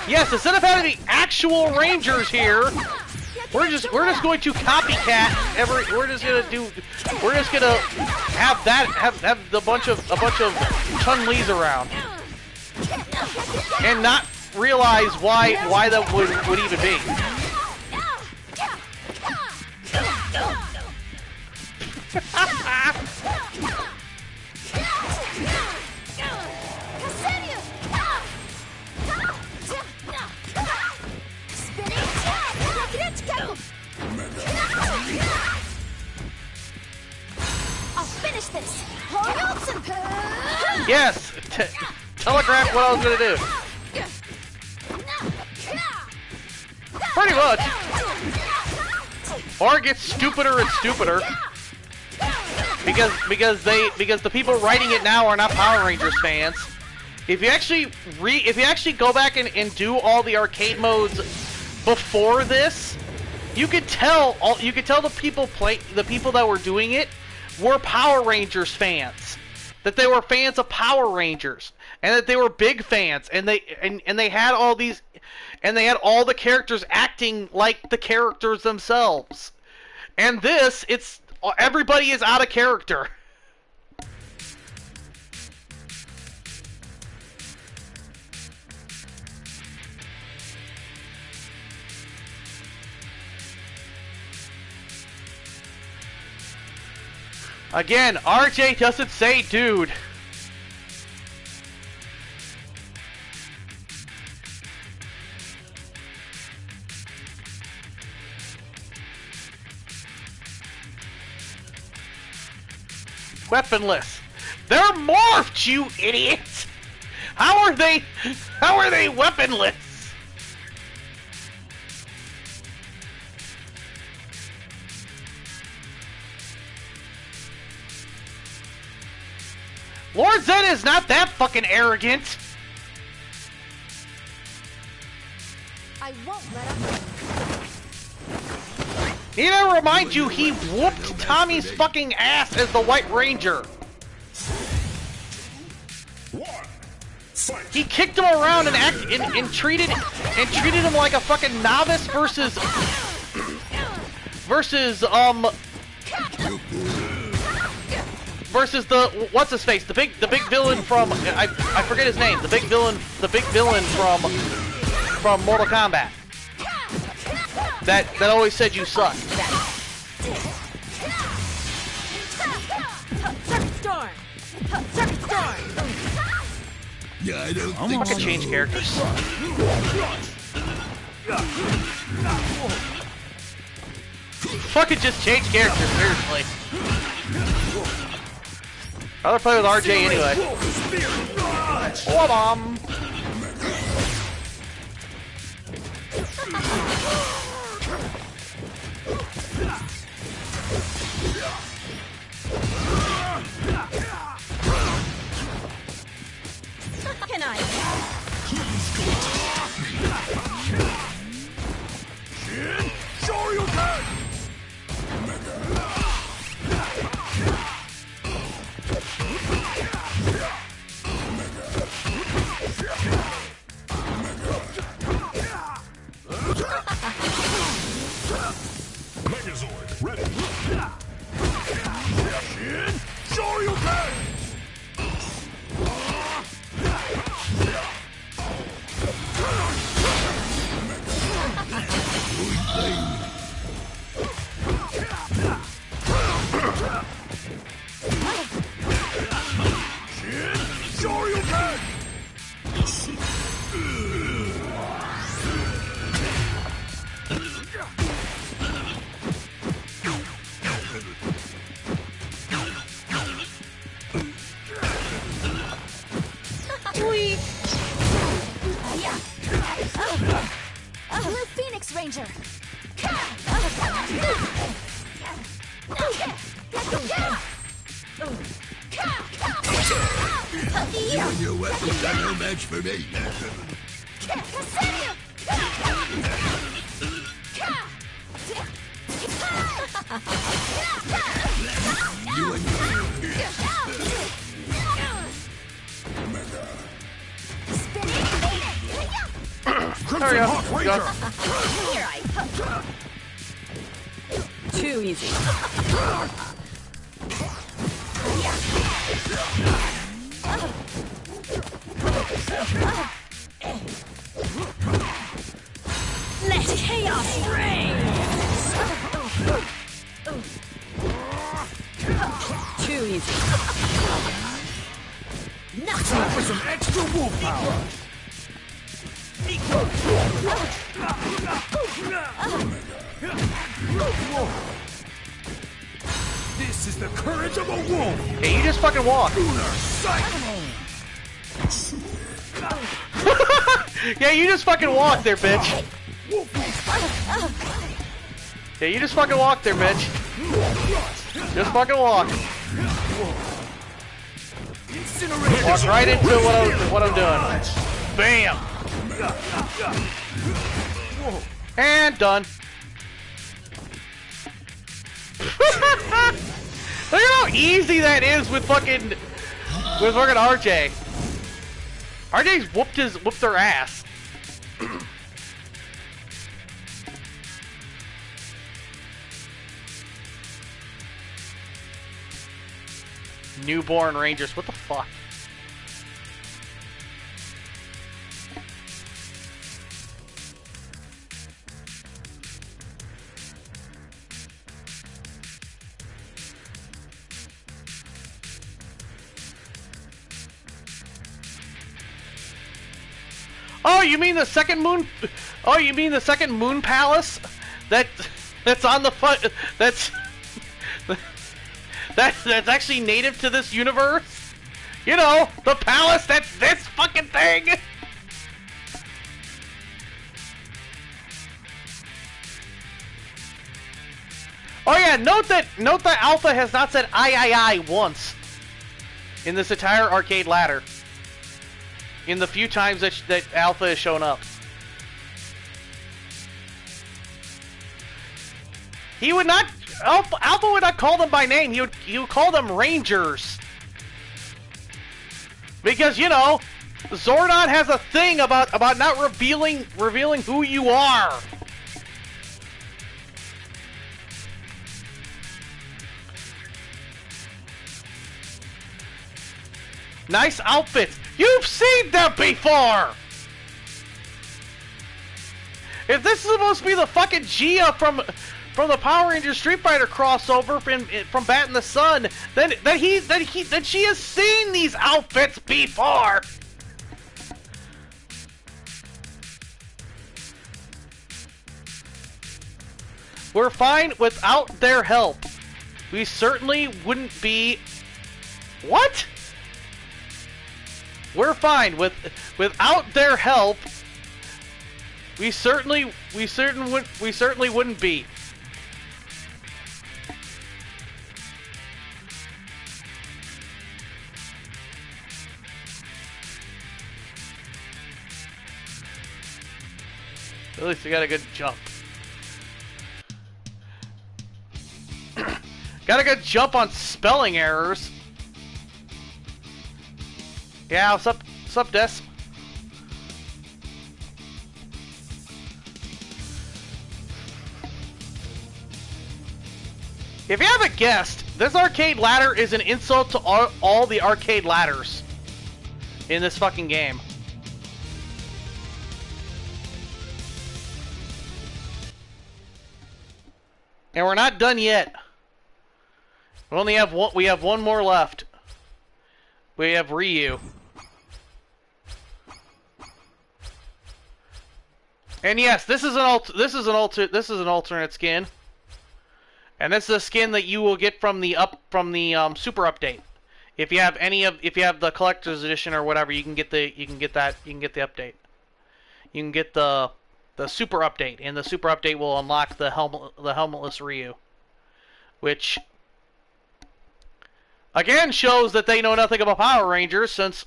Speaker 1: Yes, instead of having the actual Rangers here, we're just going to copycat we're just gonna have a bunch of Chun-Li's around and not realize why that would even be.
Speaker 3: I'll finish this.
Speaker 1: Yes, telegraph what I was gonna do. Pretty much. Or it gets stupider and stupider. Because the people writing it now are not Power Rangers fans. If you actually go back and do all the arcade modes before this, you could tell the people that were doing it were Power Rangers fans. That they were fans of Power Rangers, and that they were big fans, and they had all these, and they had all the characters acting like the characters themselves. And this, everybody is out of character. Again, RJ doesn't say dude. Weaponless. They're morphed, you idiots! How are they weaponless? Lord Zed is not that fucking arrogant.
Speaker 3: I won't let him.
Speaker 1: Need I remind you, he whooped Tommy's fucking ass as the White Ranger. He kicked him around and treated him like a fucking novice versus the what's his face, the big villain from I forget his name, the big villain from Mortal Kombat. That always said you suck.
Speaker 5: Yeah, I don't
Speaker 1: I'm gonna change characters. Fucking just change characters, seriously. I'd rather play with RJ anyway. Oh, bomb.
Speaker 3: Can I?
Speaker 5: Show you can!
Speaker 3: Ranger.
Speaker 5: You and your weapons are no match for me. You and
Speaker 6: Crimson Hawk Ranger!
Speaker 3: Here I come.
Speaker 7: Too easy.
Speaker 3: Let chaos reign.
Speaker 7: Too easy.
Speaker 6: Time for some extra wolf power! This is the courage of a wolf!
Speaker 1: Hey, you just fucking walk. Yeah, you just fucking walk there, bitch. Yeah, you just fucking walk there, bitch. Just fucking walk. Walk right into what I'm doing. Bam! And done. Look at how easy that is with fucking RJ. RJ's whooped their ass. Newborn Rangers, what the fuck? Oh, you mean the second moon? Oh, you mean the second moon palace? That's on the that's that's actually native to this universe? You know, the palace that's this fucking thing. Oh yeah, note that Alpha has not said I once in this entire arcade ladder. In the few times that Alpha has shown up. He would not... Alpha would not call them by name. He would call them Rangers. Because, you know, Zordon has a thing about not revealing who you are. Nice outfits. You've seen them before! If this is supposed to be the fucking Gia from the Power Rangers Street Fighter crossover from Bat in the Sun, then she has seen these outfits before! We're fine without their help. We certainly wouldn't be... What? We're fine without their help. We certainly wouldn't be. At least we got a good jump. Got a good jump on spelling errors. Yeah, what's up, Des? If you haven't guessed, this arcade ladder is an insult to all the arcade ladders in this fucking game. And we're not done yet. We only have one. We have one more left. We have Ryu. And yes, this is an alternate skin. And this is a skin that you will get from the super update. If you have the collector's edition or whatever, you can get the update. You can get the the super update, and the super update will unlock the helmetless Ryu, which again shows that they know nothing about Power Rangers, since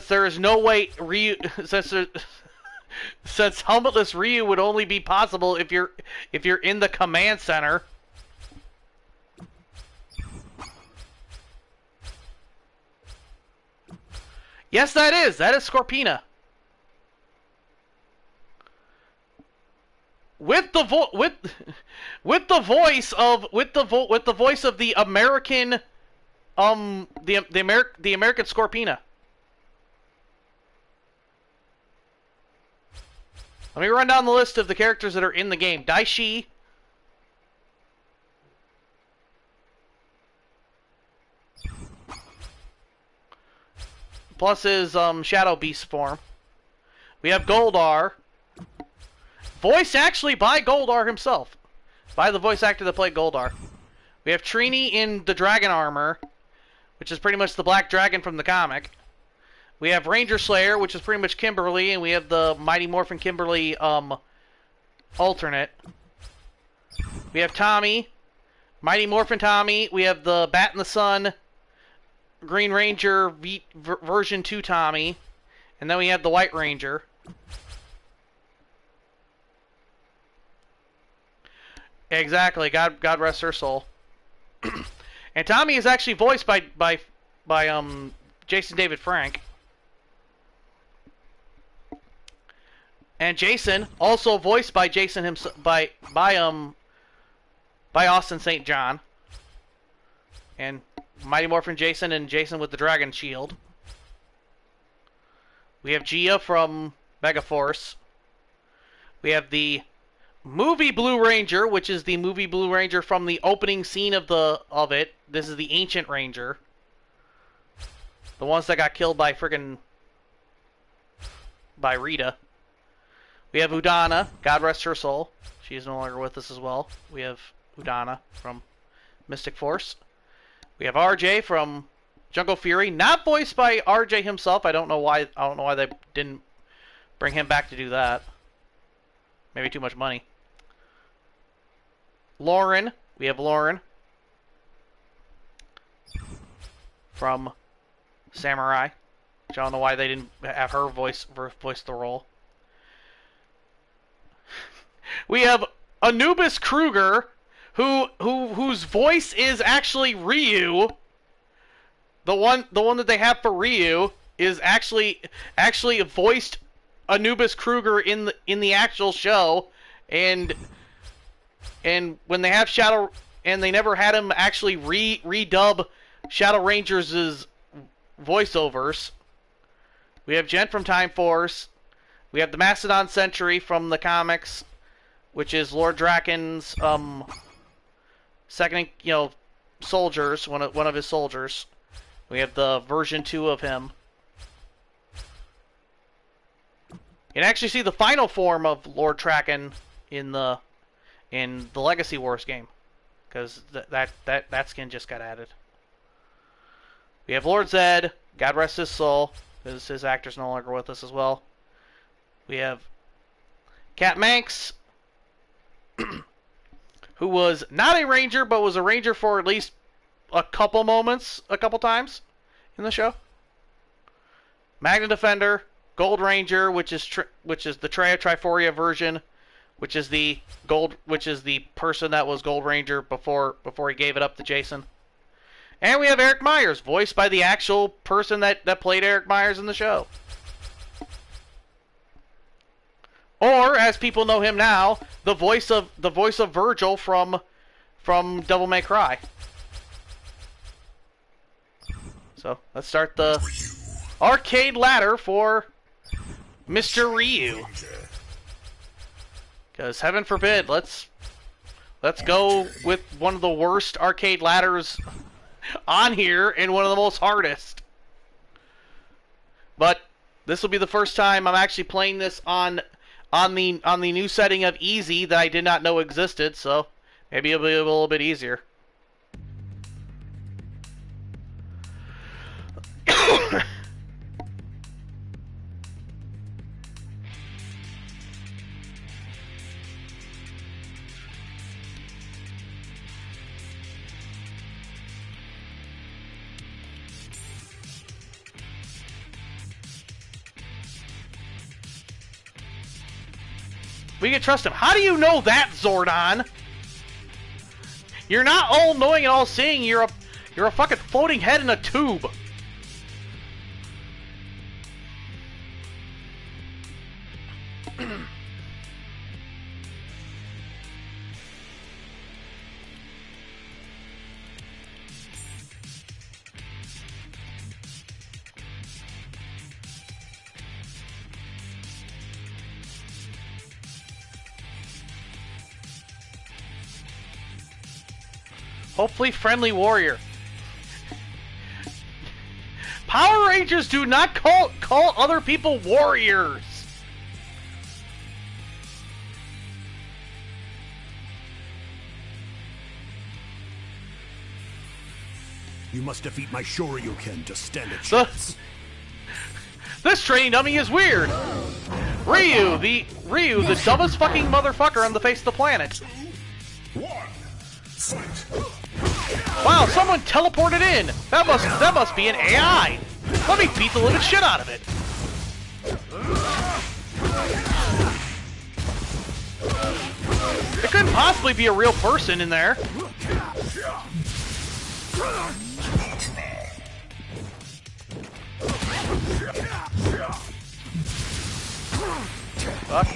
Speaker 1: there is no way Ryu since helmetless Ryu would only be possible if you're in the command center. Yes, that is Scorpina. With the voice of the American the American Scorpina. Let me run down the list of the characters that are in the game. Daishi. Plus his Shadow Beast form. We have Goldar. Voiced actually by Goldar himself. By the voice actor that played Goldar. We have Trini in the dragon armor, which is pretty much the Black Dragon from the comic. We have Ranger Slayer, which is pretty much Kimberly, and we have the Mighty Morphin Kimberly alternate. We have Tommy, Mighty Morphin Tommy. We have the Bat in the Sun, Green Ranger version 2 Tommy, and then we have the White Ranger. Exactly. God rest her soul. And Tommy is actually voiced by Jason David Frank. And Jason, also voiced by Jason himself, by Austin St. John. And Mighty Morphin Jason and Jason with the Dragon Shield. We have Gia from Megaforce. We have the movie Blue Ranger, which is the movie Blue Ranger from the opening scene of it. This is the Ancient Ranger. The ones that got killed by Rita. We have Udana, God rest her soul. She is no longer with us as well. We have Udana from Mystic Force. We have RJ from Jungle Fury, not voiced by RJ himself. I don't know why they didn't bring him back to do that. Maybe too much money. Lauren, we have Lauren from Samurai. Which I don't know why they didn't have her voice the role. We have Anubis Kruger, whose voice is actually Ryu. The one that they have for Ryu is actually voiced Anubis Kruger in the actual show, and when they have Shadow, and they never had him actually redub Shadow Rangers' voiceovers. We have Jen from Time Force. We have the Mastodon Sentry from the comics, which is Lord Draken's second, soldiers, one of his soldiers. We have the version 2 of him. You can actually see the final form of Lord Draken in the Legacy Wars game, because that skin just got added. We have Lord Zed, God rest his soul, because his actor's no longer with us as well. We have Cat Manx, who was not a ranger, but was a ranger for at least a couple times in the show. Magna Defender, Gold Ranger, which is the Traya Triforia version, which is the person that was Gold Ranger before he gave it up to Jason. And we have Eric Myers, voiced by the actual person that played Eric Myers in the show. Or, as people know him now, the voice of Virgil from Devil May Cry. So let's start the arcade ladder for Mr. Ryu. Because heaven forbid, let's go with one of the worst arcade ladders on here and one of the most hardest. But this will be the first time I'm actually playing this on the new setting of easy that I did not know existed, so maybe it'll be a little bit easier. We can trust him. How do you know that, Zordon? You're not all-knowing and all-seeing. You're a fucking floating head in a tube. Hopefully friendly warrior. Power Rangers do not call other people warriors.
Speaker 6: You must defeat my Shoryuken to stand a chance.
Speaker 1: This training dummy is weird. Ryu, the dumbest fucking motherfucker on the face of the planet.
Speaker 5: 2, 1, fight.
Speaker 1: Wow, someone teleported in. That must be an AI. Let me beat the living shit out of it. It couldn't possibly be a real person in there. Fuck.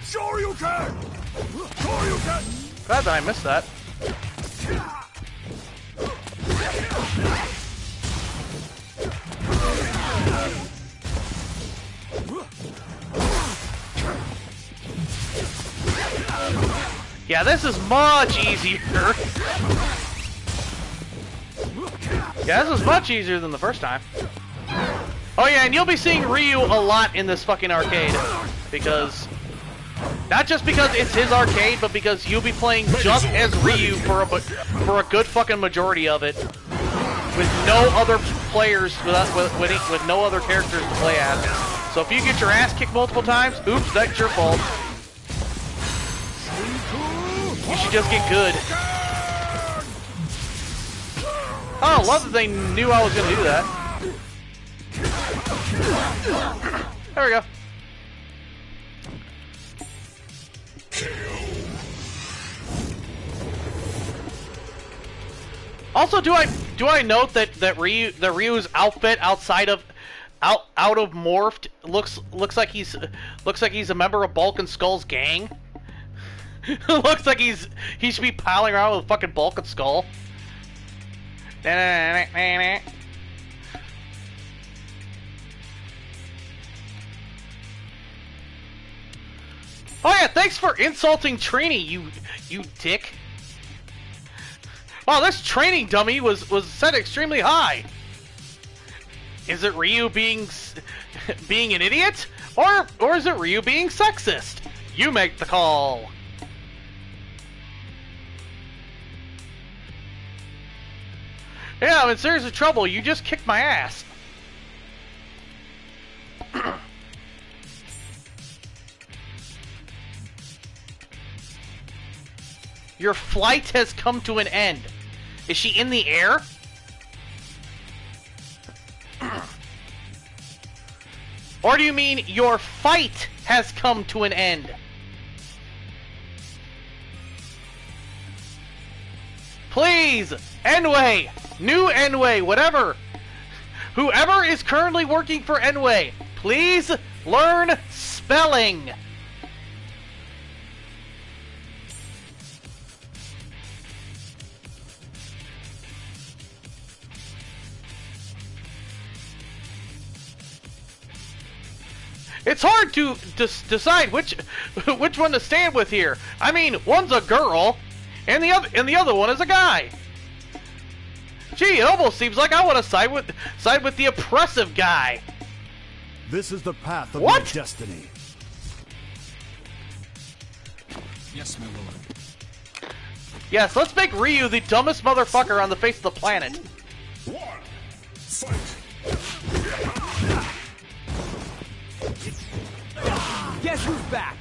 Speaker 6: Shoryuken! Shoryuken!
Speaker 1: Glad that I missed that. Yeah, this is much easier. Yeah, this is much easier than the first time. Oh yeah, and you'll be seeing Ryu a lot in this fucking arcade. Because... not just because it's his arcade, but because you'll be playing just as Ryu for a good fucking majority of it. With no other players, with no other characters to play as. So if you get your ass kicked multiple times, oops, that's your fault. You should just get good. Oh, I love that they knew I was going to do that. There we go. Also, do I note that Ryu's outfit outside of out of morphed looks like he's a member of Bulk and Skull's gang. Looks like he should be piling around with fucking Bulk and Skull. Oh yeah, thanks for insulting Trini, you dick. Wow, this training dummy was set extremely high. Is it Ryu being an idiot, or is it Ryu being sexist? You make the call. Yeah, I'm in serious trouble. You just kicked my ass. Your flight has come to an end. Is she in the air? Or do you mean your fight has come to an end? Please, Enway, new Enway, whatever. Whoever is currently working for Enway, please learn spelling. It's hard to decide which one to stand with here. I mean, one's a girl, and the other one is a guy. Gee, it almost seems like I want to side with the oppressive guy.
Speaker 6: This is the path of
Speaker 1: What?
Speaker 6: my destiny.
Speaker 4: Yes, my lord.
Speaker 1: Yes, let's make Ryu the dumbest motherfucker on the face of the planet.
Speaker 5: 1, fight.
Speaker 2: Guess who's back?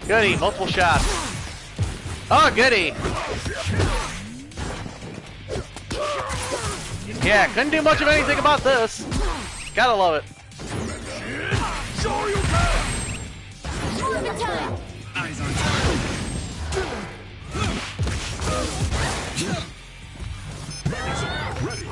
Speaker 1: Goody, multiple shots. Oh, goody. Yeah, couldn't do much of anything about this. Gotta love it.
Speaker 4: Eyes on target.
Speaker 5: Ready.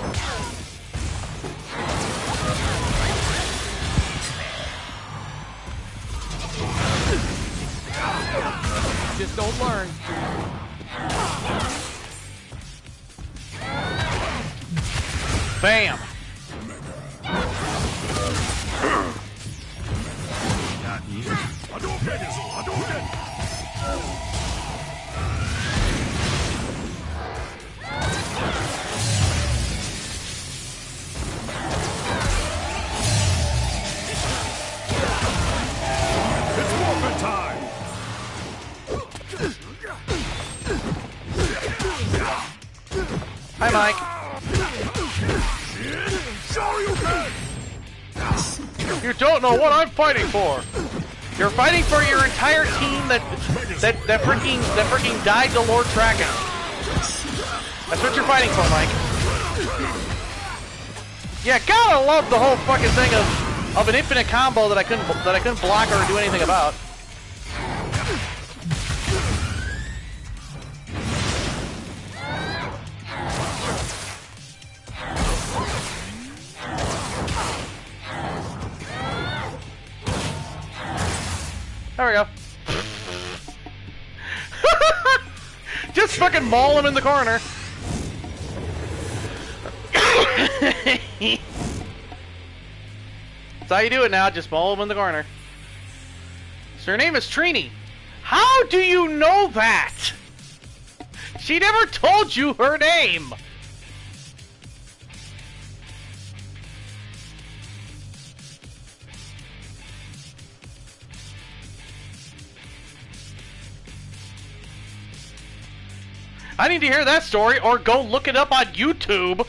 Speaker 2: Just don't learn.
Speaker 1: Bam.
Speaker 4: Got you.
Speaker 6: It's Morphin time!
Speaker 1: Hi, Mike. You don't know what I'm fighting for. You're fighting for your entire team that freaking died to Lord Tracken. That's what you're fighting for, Mike. Yeah, gotta love the whole fucking thing of an infinite combo that I couldn't block or do anything about. There we go. Just fucking maul him in the corner. That's how you do it now, just maul him in the corner. So her name is Trini. How do you know that? She never told you her name. I need to hear that story, or go look it up on YouTube.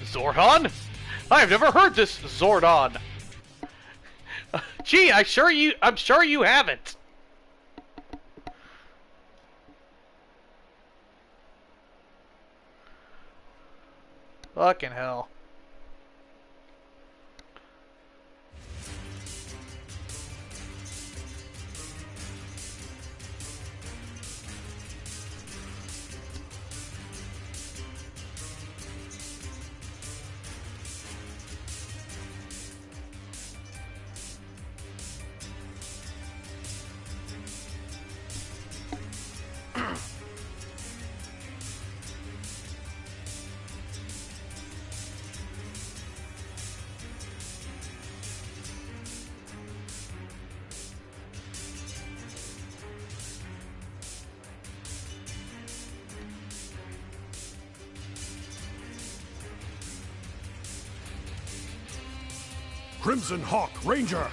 Speaker 1: Zordon? I've never heard this Zordon. Gee, I'm sure you haven't. Fucking hell.
Speaker 6: Crimson Hawk Ranger!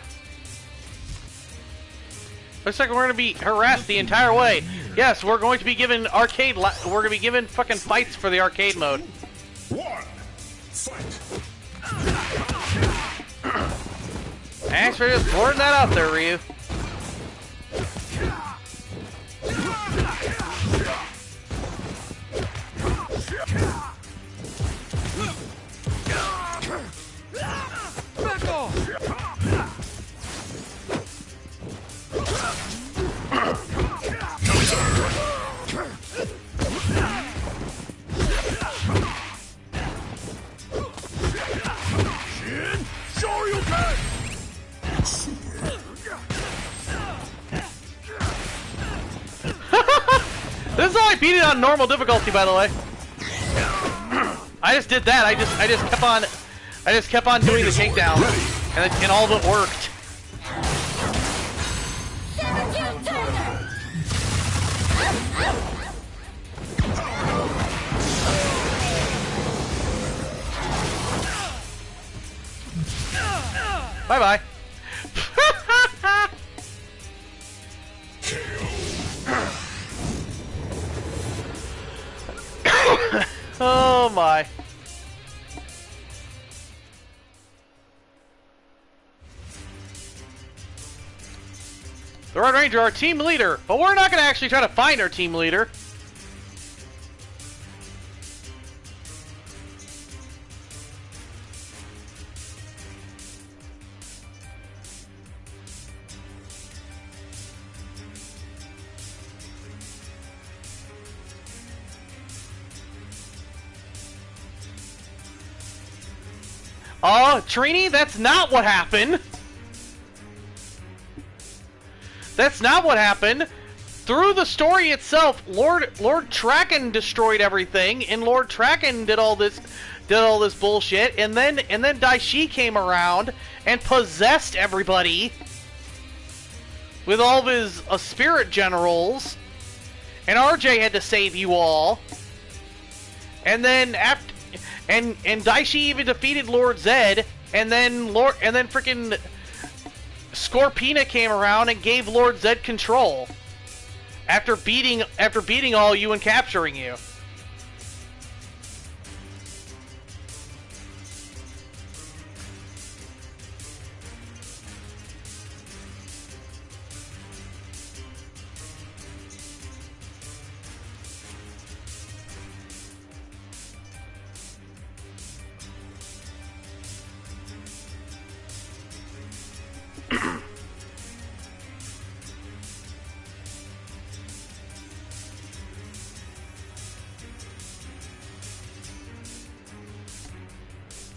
Speaker 1: Looks like we're going to be harassed the entire way. Yes, we're going to be given arcade. We're going to be given fucking fights for the arcade mode.
Speaker 5: One. Fight.
Speaker 1: Thanks for just blurting that out there, Ryu.
Speaker 2: Back off!
Speaker 1: This is how I beat it on normal difficulty, by the way. I just did that. I just kept on doing the takedown, and all of it worked. Bye-bye. Oh my. The Red Ranger, our team leader, but we're not going to actually try to find our team leader. Oh, Trini, that's not what happened. That's not what happened. Through the story itself, Lord Traken destroyed everything, and Lord Traken did all this bullshit, and then Daishi came around and possessed everybody with all of his spirit generals, and RJ had to save you all. And then after, and Daishi even defeated Lord Zed, and then freaking Scorpina came around and gave Lord Zed control after beating all you and capturing you.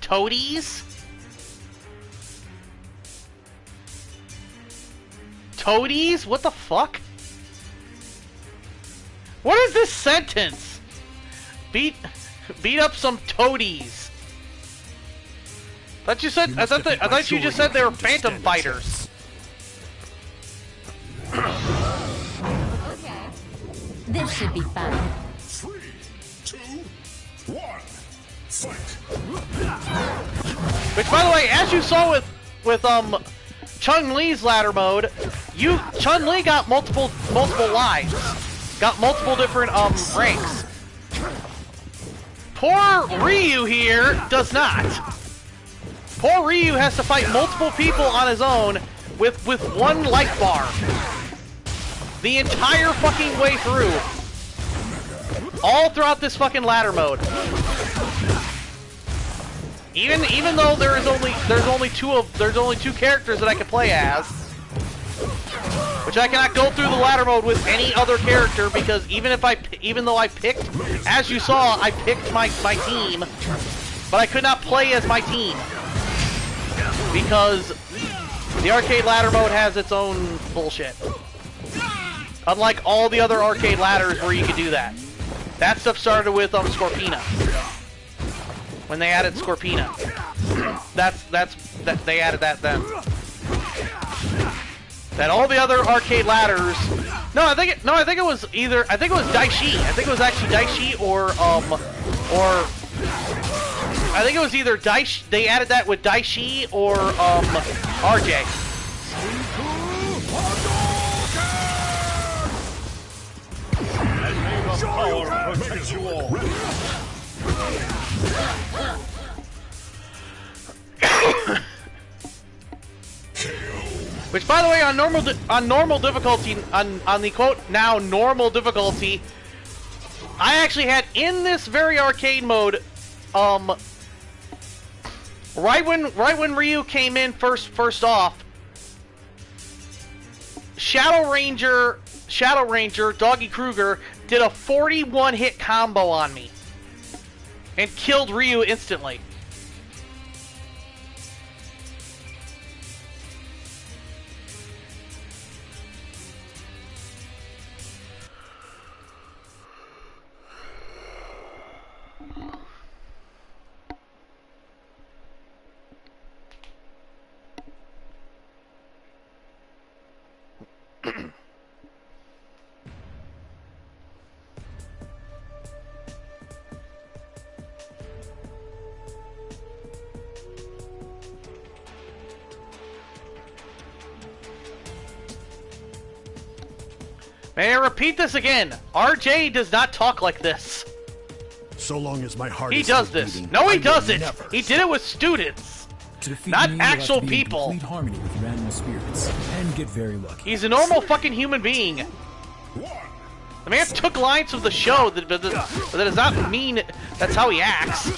Speaker 1: Toadies? Toadies? What the fuck? What is this sentence? Beat up some toadies. I thought you just said they were phantom fighters.
Speaker 7: Okay. This should be fun.
Speaker 5: 3, 2, 1, fight!
Speaker 1: Which, by the way, as you saw with Chun Li's ladder mode, Chun Li got multiple lives, got multiple different ranks. Poor Ryu here does not. Poor Ryu has to fight multiple people on his own with one life bar the entire fucking way through, all throughout this fucking ladder mode. Even though there's only two characters that I can play as, which I cannot go through the ladder mode with any other character, because even though I picked, as you saw, I picked my team, but I could not play as my team because the arcade ladder mode has its own bullshit. Unlike all the other arcade ladders where you could do that. That stuff started with Scorpina. When they added Scorpina. They added that then. That all the other arcade ladders. I think it was Daishi. I think it was actually Daishi or I think it was either Daishi. They added that with Daishi or RJ. Which, by the way, on normal difficulty, on the quote now normal difficulty, I actually had in this very arcade mode, right when Ryu came in first off, Shadow Ranger Doggy Kruger did a 41 hit combo on me and killed Ryu instantly. May I repeat this again? RJ does not talk like this.
Speaker 6: So long as my heart
Speaker 1: He
Speaker 6: is
Speaker 1: does
Speaker 6: still
Speaker 1: this.
Speaker 6: beating,
Speaker 1: No,
Speaker 6: I
Speaker 1: he
Speaker 6: will
Speaker 1: doesn't.
Speaker 6: never
Speaker 1: He did it with students.
Speaker 8: To defeat
Speaker 1: Not
Speaker 8: me, you'll have
Speaker 1: actual
Speaker 8: to be in
Speaker 1: people.
Speaker 8: complete harmony with your animal spirits and get very lucky.
Speaker 1: He's a normal fucking human being. The man took lines from the show, but that does not mean that's how he acts.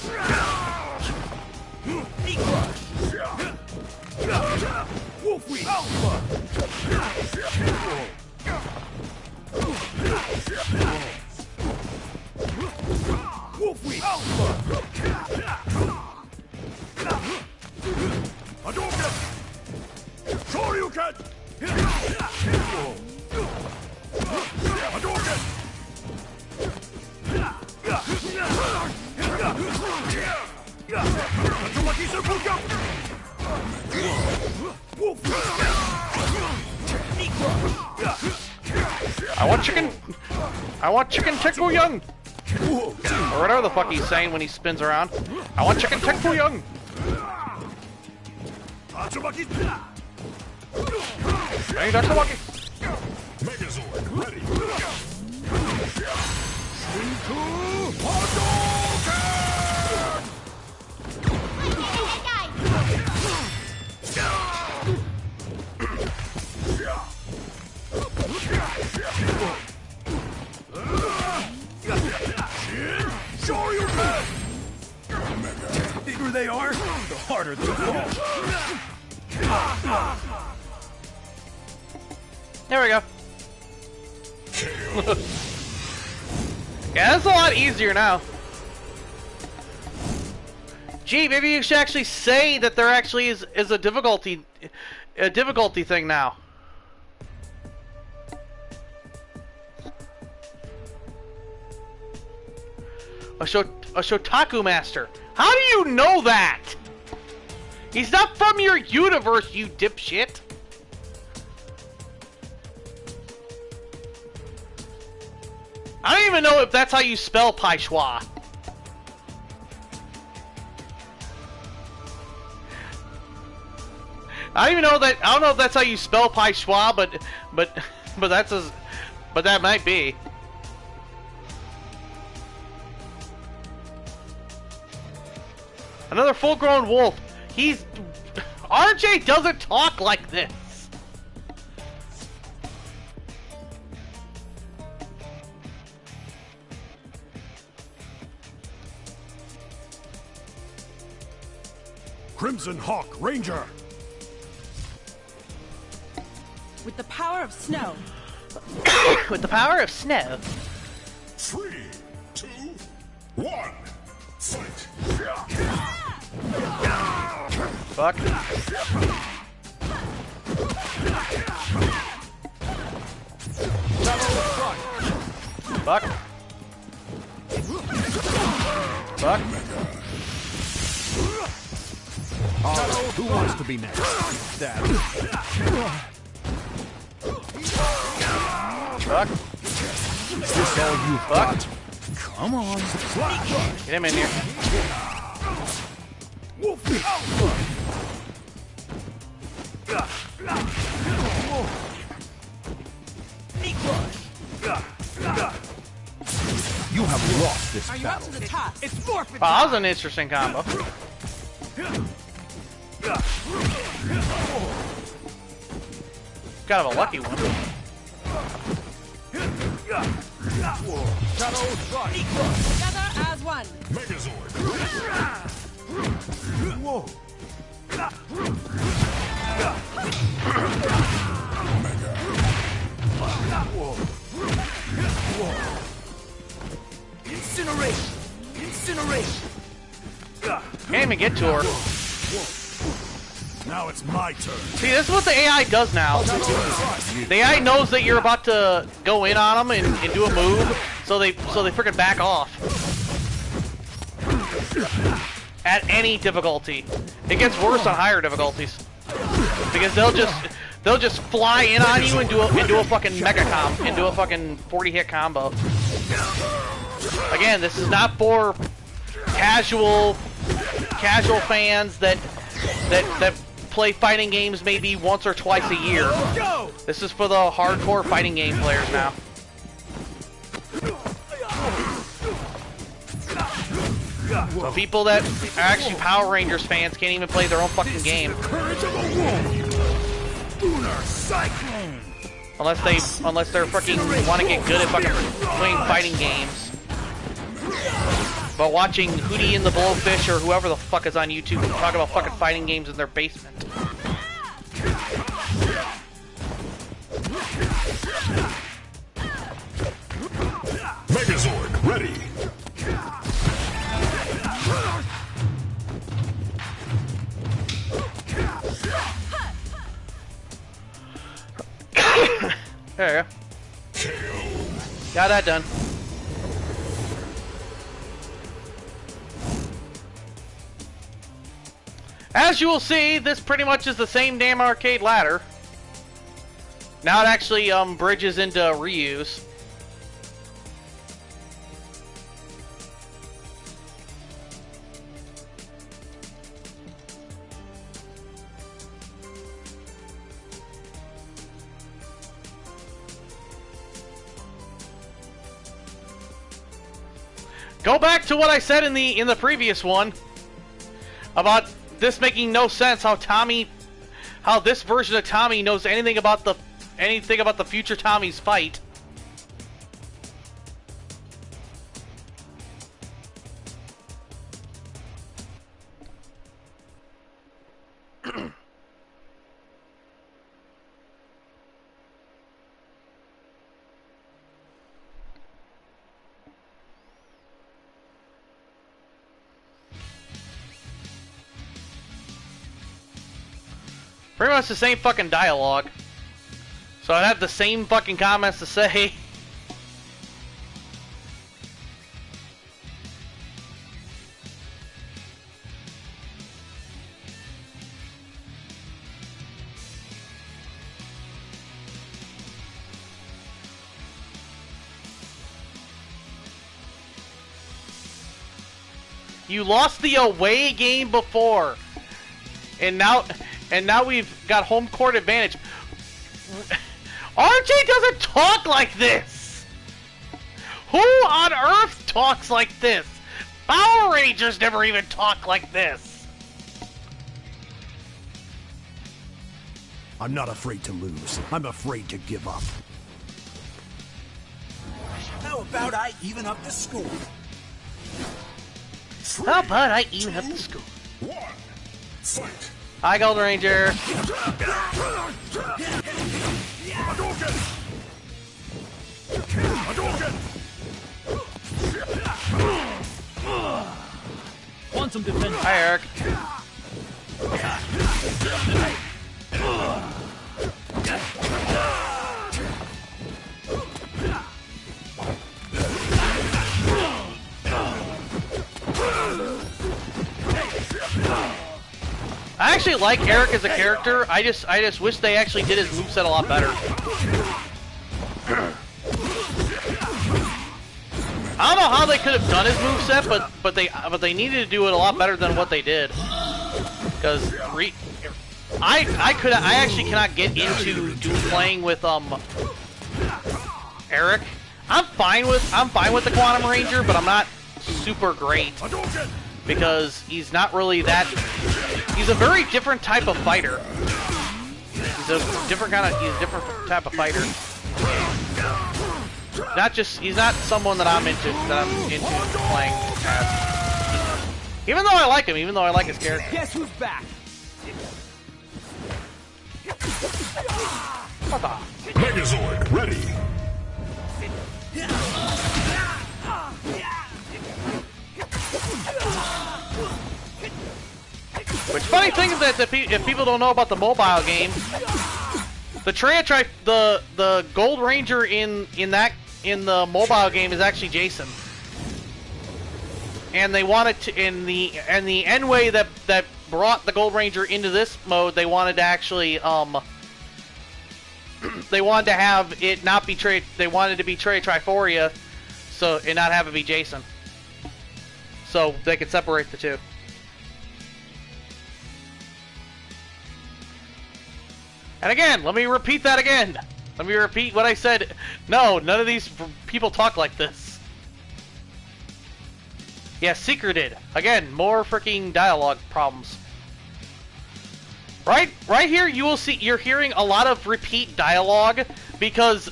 Speaker 6: Shoryuken!
Speaker 1: I want chicken Tekfu Young! Or whatever the fuck he's saying when he spins around. I want chicken Tekfu Young! Hey, Tatsumaki!
Speaker 5: Megazord ready.
Speaker 6: The bigger they are, the harder they fall.
Speaker 1: There we go. Yeah, that's a lot easier now. Gee, maybe you should actually say that there actually is a difficulty thing now. A Shotaku master. How do you know that? He's not from your universe, you dipshit. I don't even know if that's how you spell Pai Schwa. I don't even know that. I don't know if that's how you spell Pai Schwa, but that might be. Another full-grown wolf. RJ doesn't talk like this.
Speaker 6: Crimson Hawk Ranger!
Speaker 9: With the power of snow.
Speaker 1: With the power of snow.
Speaker 5: 3, 2, 1, fight!
Speaker 1: Fuck. Fuck. Fuck.
Speaker 6: Who wants to be next? Stab.
Speaker 1: Fuck.
Speaker 6: Is this all you've
Speaker 1: Fuck.
Speaker 6: got? Come on. Flash.
Speaker 1: Get him in here.
Speaker 6: You have lost this
Speaker 9: Are you up
Speaker 6: battle.
Speaker 9: to the task? It's forfeit.
Speaker 1: Oh, that was an interesting combo. Kind of a lucky one.
Speaker 9: Together as one.
Speaker 5: Megazord!
Speaker 6: Whoa.
Speaker 2: Incinerate! Incinerate!
Speaker 1: Can't even get to her.
Speaker 6: Now it's my turn.
Speaker 1: See, this is what the AI does now. The AI knows that you're about to go in on them and do a move, so they freaking back off. At any difficulty. It gets worse on higher difficulties. Because they'll just fly in on you and do a fucking mega comp and do a fucking 40-hit combo. Again, this is not for casual fans that play fighting games maybe once or twice a year. This is for the hardcore fighting game players now. So people that are actually Power Rangers fans can't even play their own fucking game. Unless they're fucking want to get good at fucking playing fighting games. But watching Hootie and the Blowfish or whoever the fuck is on YouTube talk about fucking fighting games in their basement.
Speaker 5: Megazord ready.
Speaker 1: There you go. Got that done. As you will see, this pretty much is the same damn arcade ladder. Now it actually bridges into Ryu's. Go back to what I said in the previous one about this making no sense. How this version of Tommy knows anything about the future Tommy's fight. Pretty much the same fucking dialogue. So I'd have the same fucking comments to say. You lost the away game before. And now we've got home court advantage. RJ doesn't talk like this! Who on earth talks like this? Power Rangers never even talk like this!
Speaker 6: I'm not afraid to lose. I'm afraid to give up.
Speaker 10: How about I even up the score?
Speaker 1: How about I even up the score?
Speaker 5: One. Fight.
Speaker 1: Hi, Golden Ranger.
Speaker 8: Quantum defense.
Speaker 1: Hi, Eric. I actually like Eric as a character. I just wish they actually did his moveset a lot better. I don't know how they could have done his moveset, but they needed to do it a lot better than what they did. Because I actually cannot get into playing with Eric. I'm fine with the Quantum Ranger, but I'm not super great because he's not really that. He's a very different type of fighter. He's a different type of fighter. He's not someone that I'm into playing as. Even though I like him, even though I like his character.
Speaker 2: Guess who's back?
Speaker 1: What the?
Speaker 5: Megazord ready.
Speaker 1: Which funny thing is that if people don't know about the mobile game, the Gold Ranger in the mobile game is actually Jason, and they wanted to in the end way that brought the Gold Ranger into this mode. They wanted to actually they wanted to have it not be They wanted to be Triforia, and not have it be Jason, so they could separate the two. And again, let me repeat that again. Let me repeat what I said. No, none of these people talk like this. Yeah, secreted. Again, more freaking dialogue problems. Right here, you will see you're hearing a lot of repeat dialogue because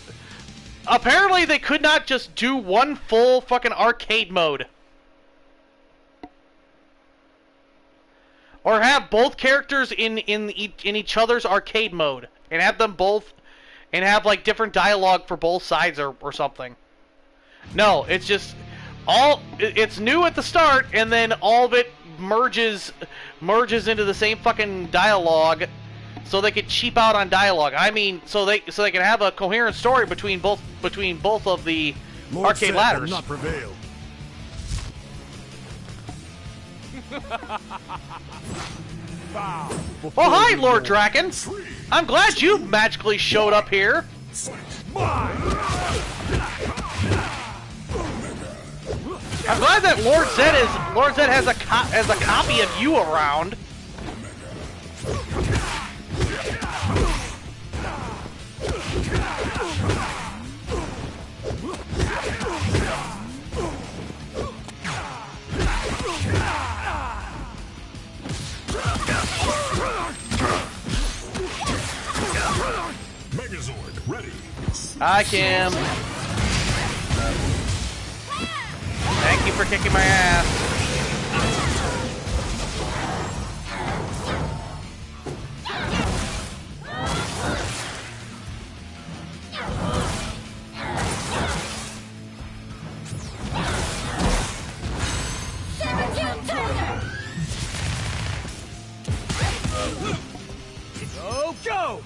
Speaker 1: apparently they could not just do one full fucking arcade mode. Or have both characters in each other's arcade mode and have them both and have like different dialogue for both sides or something. No, it's just it's new at the start and then all of it merges into the same fucking dialogue so they could cheap out on dialogue. I mean, so they can have a coherent story between both of the arcade ladders.
Speaker 6: Not prevail.
Speaker 1: Oh, hi, Lord Draken! I'm glad you magically showed up here. I'm glad that Lord Zed has a copy of you around.
Speaker 5: Megazord ready.
Speaker 1: Hi, Kim. Thank you for kicking my ass.
Speaker 2: Go, go!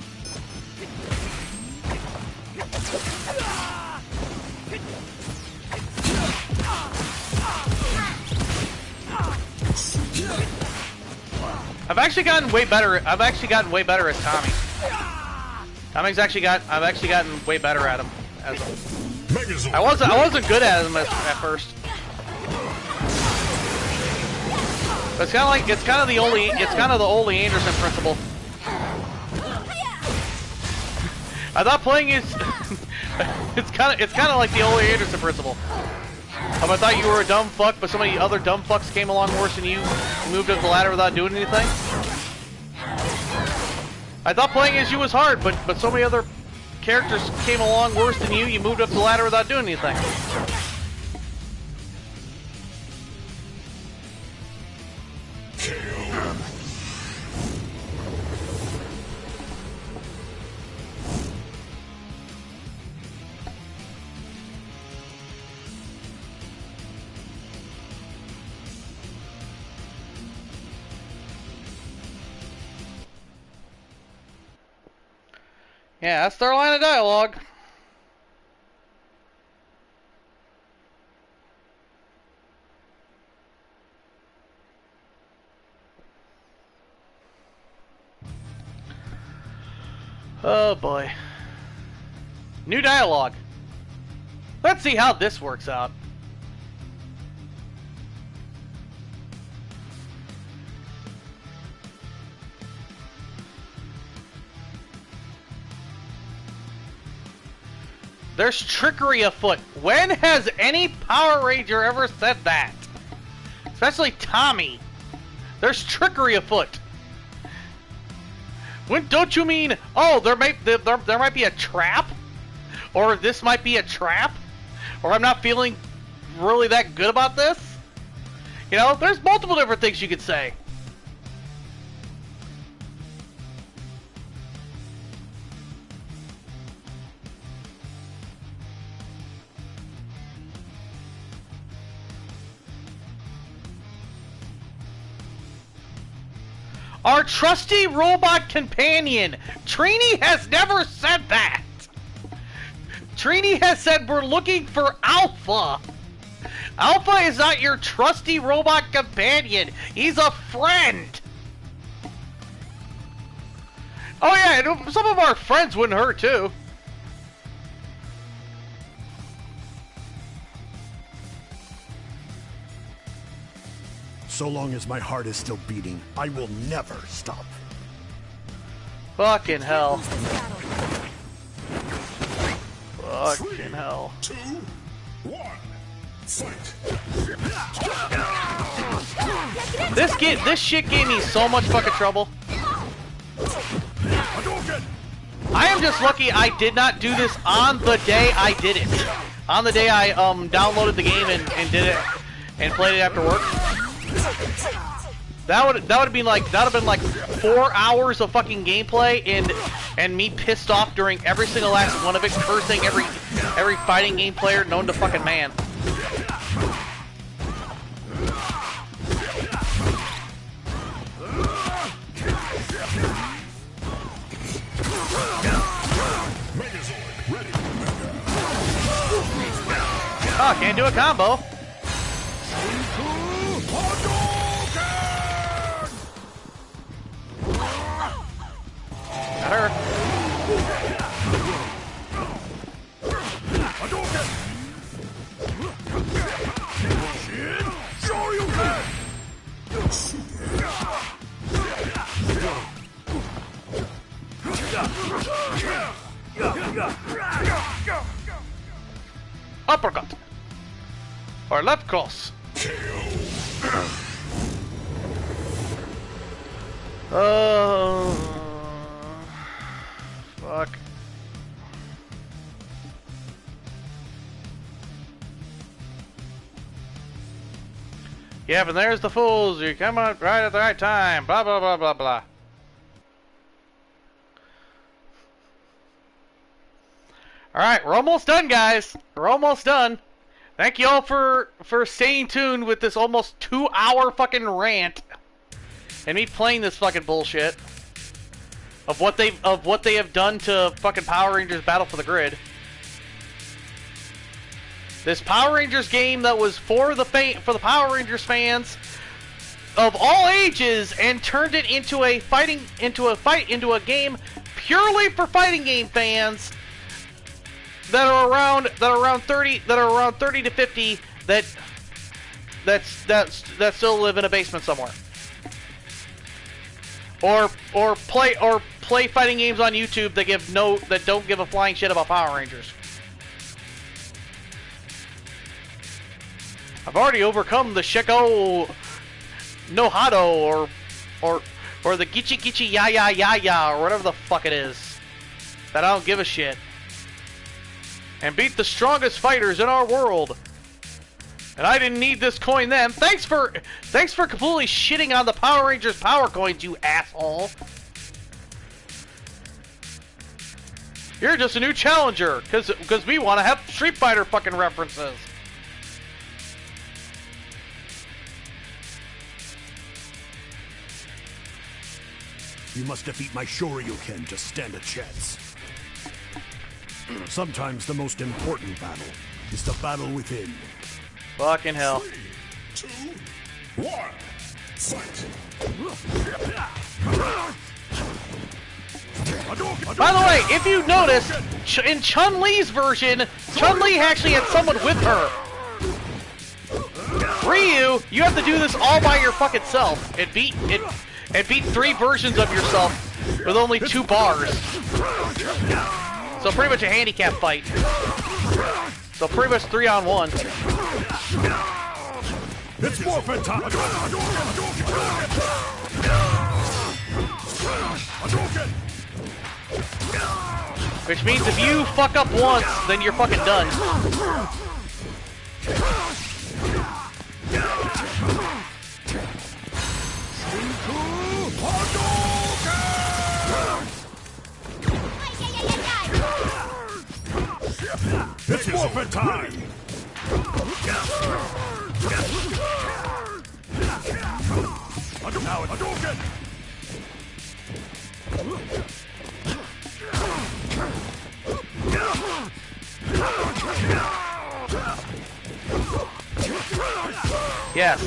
Speaker 1: I've actually gotten way better at Tommy. I've actually gotten way better at him as I wasn't good at him at first. But it's kind of the Ole Anderson principle. I thought playing is it's kind of like the Ole Anderson principle. I thought you were a dumb fuck, but so many other dumb fucks came along worse than you, moved up the ladder without doing anything. I thought playing as you was hard, but so many other characters came along worse than you, you moved up the ladder without doing anything. Yeah, that's their line of dialogue. Oh boy. New dialogue. Let's see how this works out. There's trickery afoot. When has any Power Ranger ever said that? Especially Tommy. There's trickery afoot. When don't you mean, oh, there might be a trap? Or this might be a trap? Or I'm not feeling really that good about this? You know, there's multiple different things you could say. Our trusty robot companion. Trini has never said that. Trini has said we're looking for Alpha. Alpha is not your trusty robot companion. He's a friend. Oh yeah, some of our friends wouldn't hurt too.
Speaker 6: So long as my heart is still beating, I will never stop.
Speaker 1: Fucking hell. Fucking hell.
Speaker 5: 3, 2, 1,
Speaker 1: This shit gave me so much fucking trouble. I am just lucky I did not do this on the day I did it. On the day I downloaded the game and did it and played it after work. That would have been like 4 hours of fucking gameplay and me pissed off during every single last one of it, cursing every fighting game player known to fucking man. Oh, can't do a combo. Got her. Uppercut. Or left cross. Fuck. Yeah, but there's the fools. You come out right at the right time. Blah, blah, blah, blah, blah. Alright, we're almost done, guys. We're almost done. Thank you all for staying tuned with this almost 2-hour fucking rant. And me playing this fucking bullshit. Of what they have done to fucking Power Rangers Battle for the Grid. This Power Rangers game that was for the Power Rangers fans of all ages and turned it into a game purely for fighting game fans that are around 30 to 50 that still live in a basement somewhere. Or play fighting games on YouTube that don't give a flying shit about Power Rangers. I've already overcome the Sheko no Hado or the Gichi Gichi Ya Ya Ya Ya or whatever the fuck it is. That I don't give a shit. And beat the strongest fighters in our world. And I didn't need this coin then. Thanks for completely shitting on the Power Rangers power coins, you asshole. You're just a new challenger, because we want to have Street Fighter fucking references.
Speaker 6: You must defeat my Shoryuken to stand a chance. Sometimes the most important battle is the battle within.
Speaker 1: Fucking hell.
Speaker 5: 3, 2, 1, fight!
Speaker 1: By the way, if you notice, in Chun-Li's version, Chun-Li actually had someone with her. Ryu, you have to do this all by your fucking self. It beat 3 versions of yourself with only 2 bars. So pretty much a handicap fight. So pretty much 3-on-1.
Speaker 6: It's morphin' time!
Speaker 1: Which means if you fuck up once, then you're fucking done.
Speaker 6: It's morphin' time! Now it's Hadouken!
Speaker 1: Yes.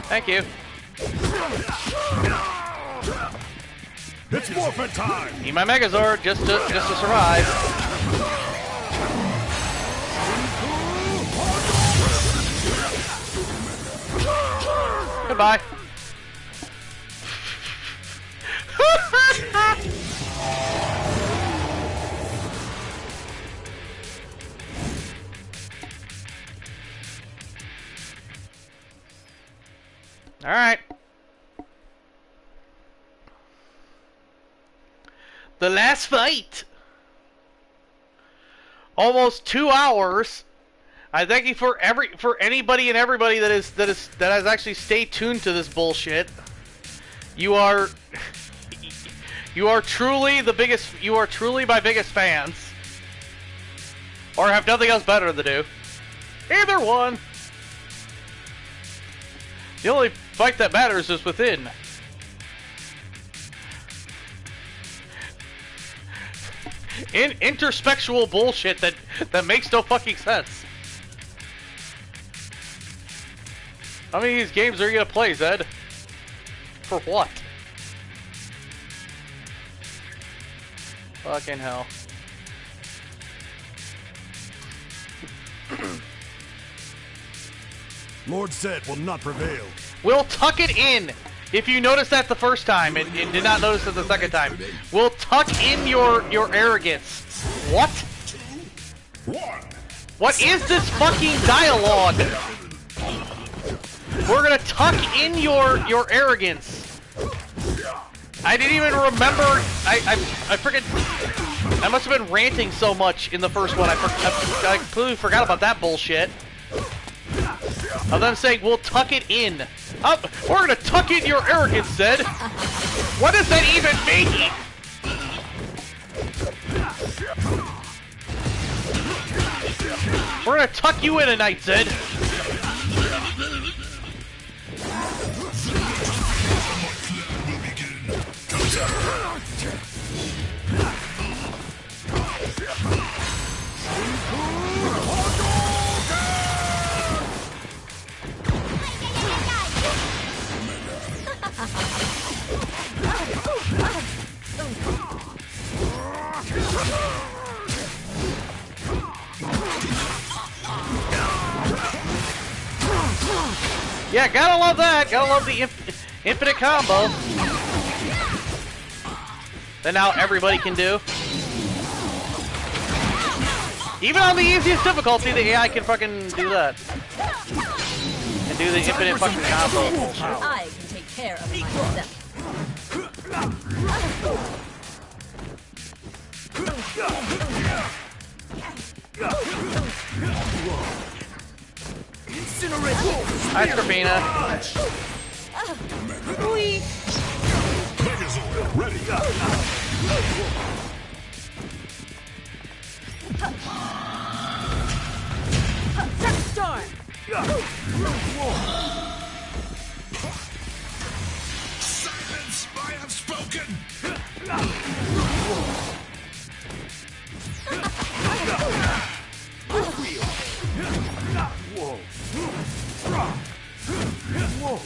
Speaker 1: Thank you.
Speaker 6: It's morphin' time!
Speaker 1: Need my Megazord just to survive. Goodbye. Alright. The last fight. Almost 2 hours. I thank you for anybody and everybody that has actually stayed tuned to this bullshit. You are truly the biggest. You are truly my biggest fans. Or have nothing else better to do. Either one. The only fight that matters is within. Interspectual bullshit that makes no fucking sense. How many of these games are you gonna play, Zed? For what? Fucking hell.
Speaker 6: Lord Zed will not prevail.
Speaker 1: We'll tuck it in. If you noticed that the first time and did not notice it the second time, we'll tuck in your arrogance. What? What is this fucking dialogue? We're gonna tuck in your arrogance. I didn't even remember. I freaking. I must have been ranting so much in the first one. I completely forgot about that bullshit. Of them saying we'll tuck it in. We're gonna tuck in your arrogance, Zed. What does that even mean? We're gonna tuck you in tonight, Zed. Yeah, gotta love that. Gotta love the infinite combo. That now everybody can do. Even on the easiest difficulty, the AI can fucking do that. And do the infinite fucking combo bullshit.
Speaker 7: I can take care of myself.
Speaker 1: Hi, Trapina.
Speaker 5: Ready.
Speaker 9: Storm.
Speaker 5: Silence! I have spoken!
Speaker 6: Whoa.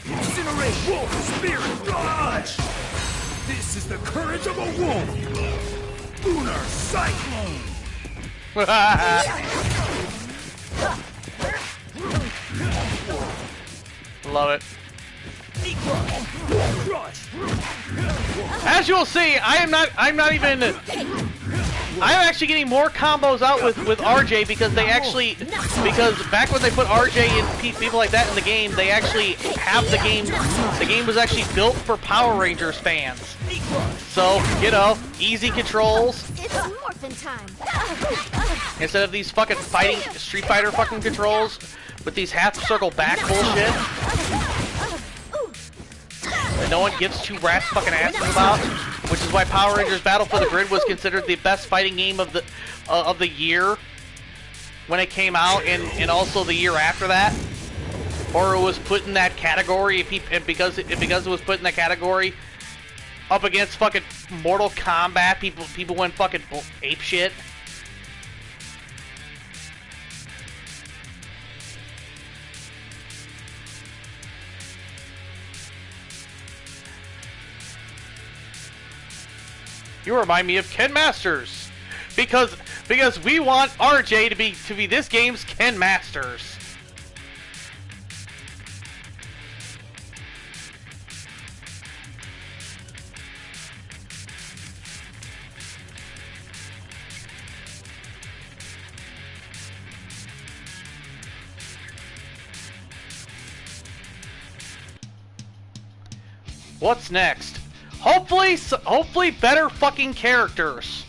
Speaker 10: Incinerate wolf spirit dodge! This is the courage of a wolf! Lunar cyclone!
Speaker 1: Love it. As you will see, I'm actually getting more combos out with RJ because back when they put RJ and people like that in the game, they actually have the game. The game was actually built for Power Rangers fans. So, you know, easy controls.
Speaker 3: It's morphin' time.
Speaker 1: Instead of these fucking fighting Street Fighter fucking controls with these half circle back bullshit that no one gives two rats fucking asses about, which is why Power Rangers Battle for the Grid was considered the best fighting game of the year when it came out, and also the year after that, or it was put in that category because it was put in that category up against fucking Mortal Kombat. People went fucking ape shit. You remind me of Ken Masters, because we want RJ to be this game's Ken Masters. What's next? Hopefully better fucking characters.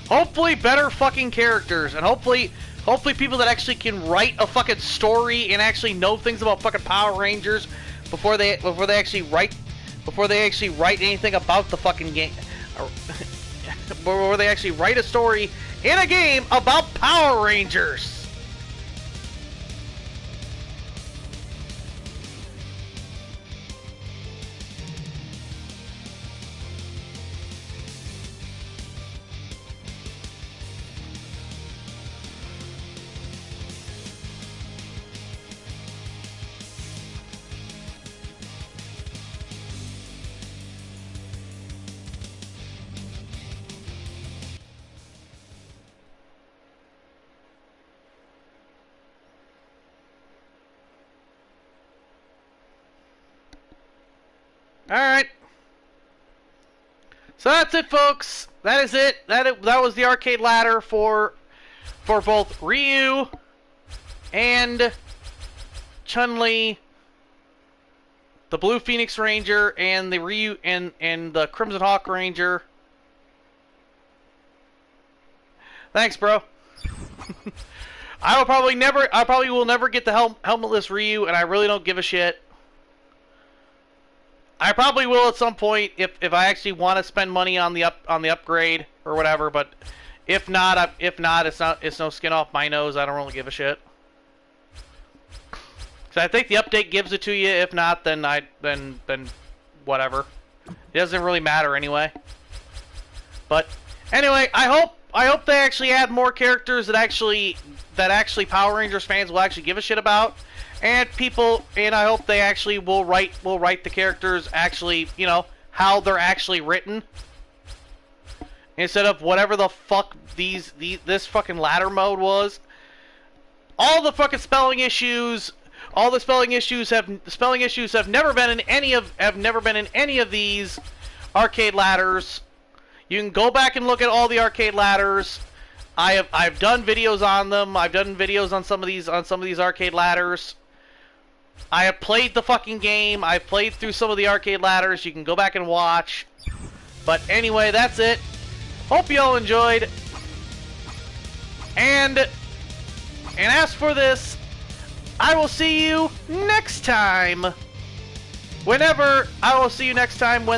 Speaker 1: Hopefully better fucking characters, and hopefully people that actually can write a fucking story and actually know things about fucking Power Rangers before they actually write anything about the fucking game. Before they actually write a story in a game about Power Rangers. Alright. So that's it, folks. That is it. That was the arcade ladder for both Ryu and Chun Li, the Blue Phoenix Ranger, and the Ryu and the Crimson Hawk Ranger. Thanks, bro. I probably will never get the helmetless Ryu, and I really don't give a shit. I probably will at some point if I actually want to spend money on the upgrade or whatever. But if not, it's no skin off my nose. I don't really give a shit. So I think the update gives it to you. If not, then whatever. It doesn't really matter anyway. But anyway, I hope they actually add more characters that actually Power Rangers fans will actually give a shit about. And I hope they actually will write the characters actually, you know, how they're actually written, instead of whatever the fuck this fucking ladder mode was. All the fucking spelling issues have never been in any of these arcade ladders. You can go back and look at all the arcade ladders. I've done videos on them. I've done videos on some of these arcade ladders. I have played the fucking game. I've played through some of the arcade ladders. You can go back and watch. But anyway, that's it. Hope you all enjoyed. And as for this, I will see you next time. When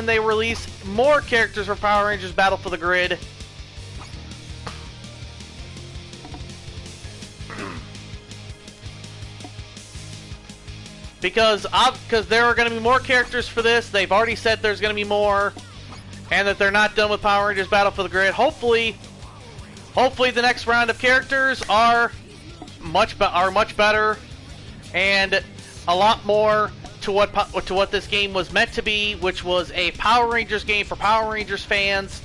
Speaker 1: they release more characters for Power Rangers Battle for the Grid. Because there are going to be more characters for this. They've already said there's going to be more, and that they're not done with Power Rangers Battle for the Grid. Hopefully the next round of characters are much better, and a lot more to what this game was meant to be, which was a Power Rangers game for Power Rangers fans,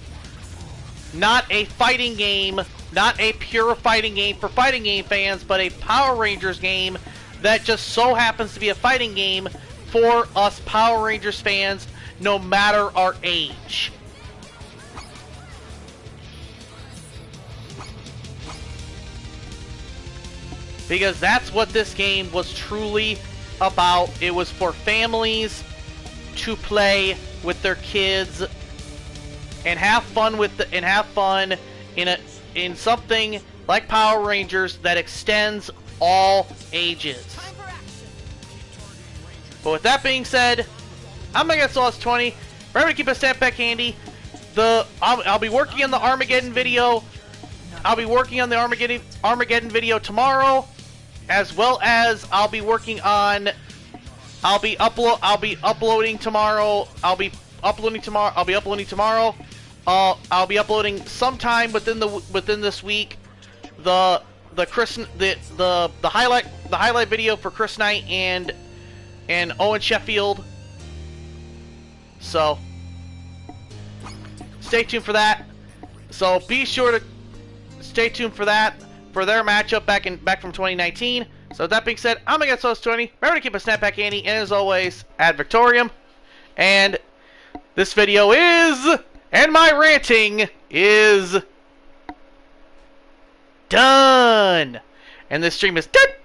Speaker 1: not a fighting game, not a pure fighting game for fighting game fans, but a Power Rangers game that just so happens to be a fighting game for us Power Rangers fans, no matter our age. Because that's what this game was truly about. It was for families to play with their kids and have fun in something like Power Rangers that extends all ages. But with that being said, I'm gonna get Sauce 20. Remember to keep a stamp pack handy. I'll be working on the Armageddon video. I'll be working on the Armageddon video tomorrow, as well as I'll be uploading tomorrow. I'll be uploading sometime within this week the highlight video for Chris Knight and Owen Sheffield. So stay tuned for that. So be sure to stay tuned for that, for their matchup back from 2019. So with that being said, I'm gonna get Sauce 20. Remember to keep a snapback handy, and as always, ad Victorium. And this video and my ranting is done. done. And this stream is done.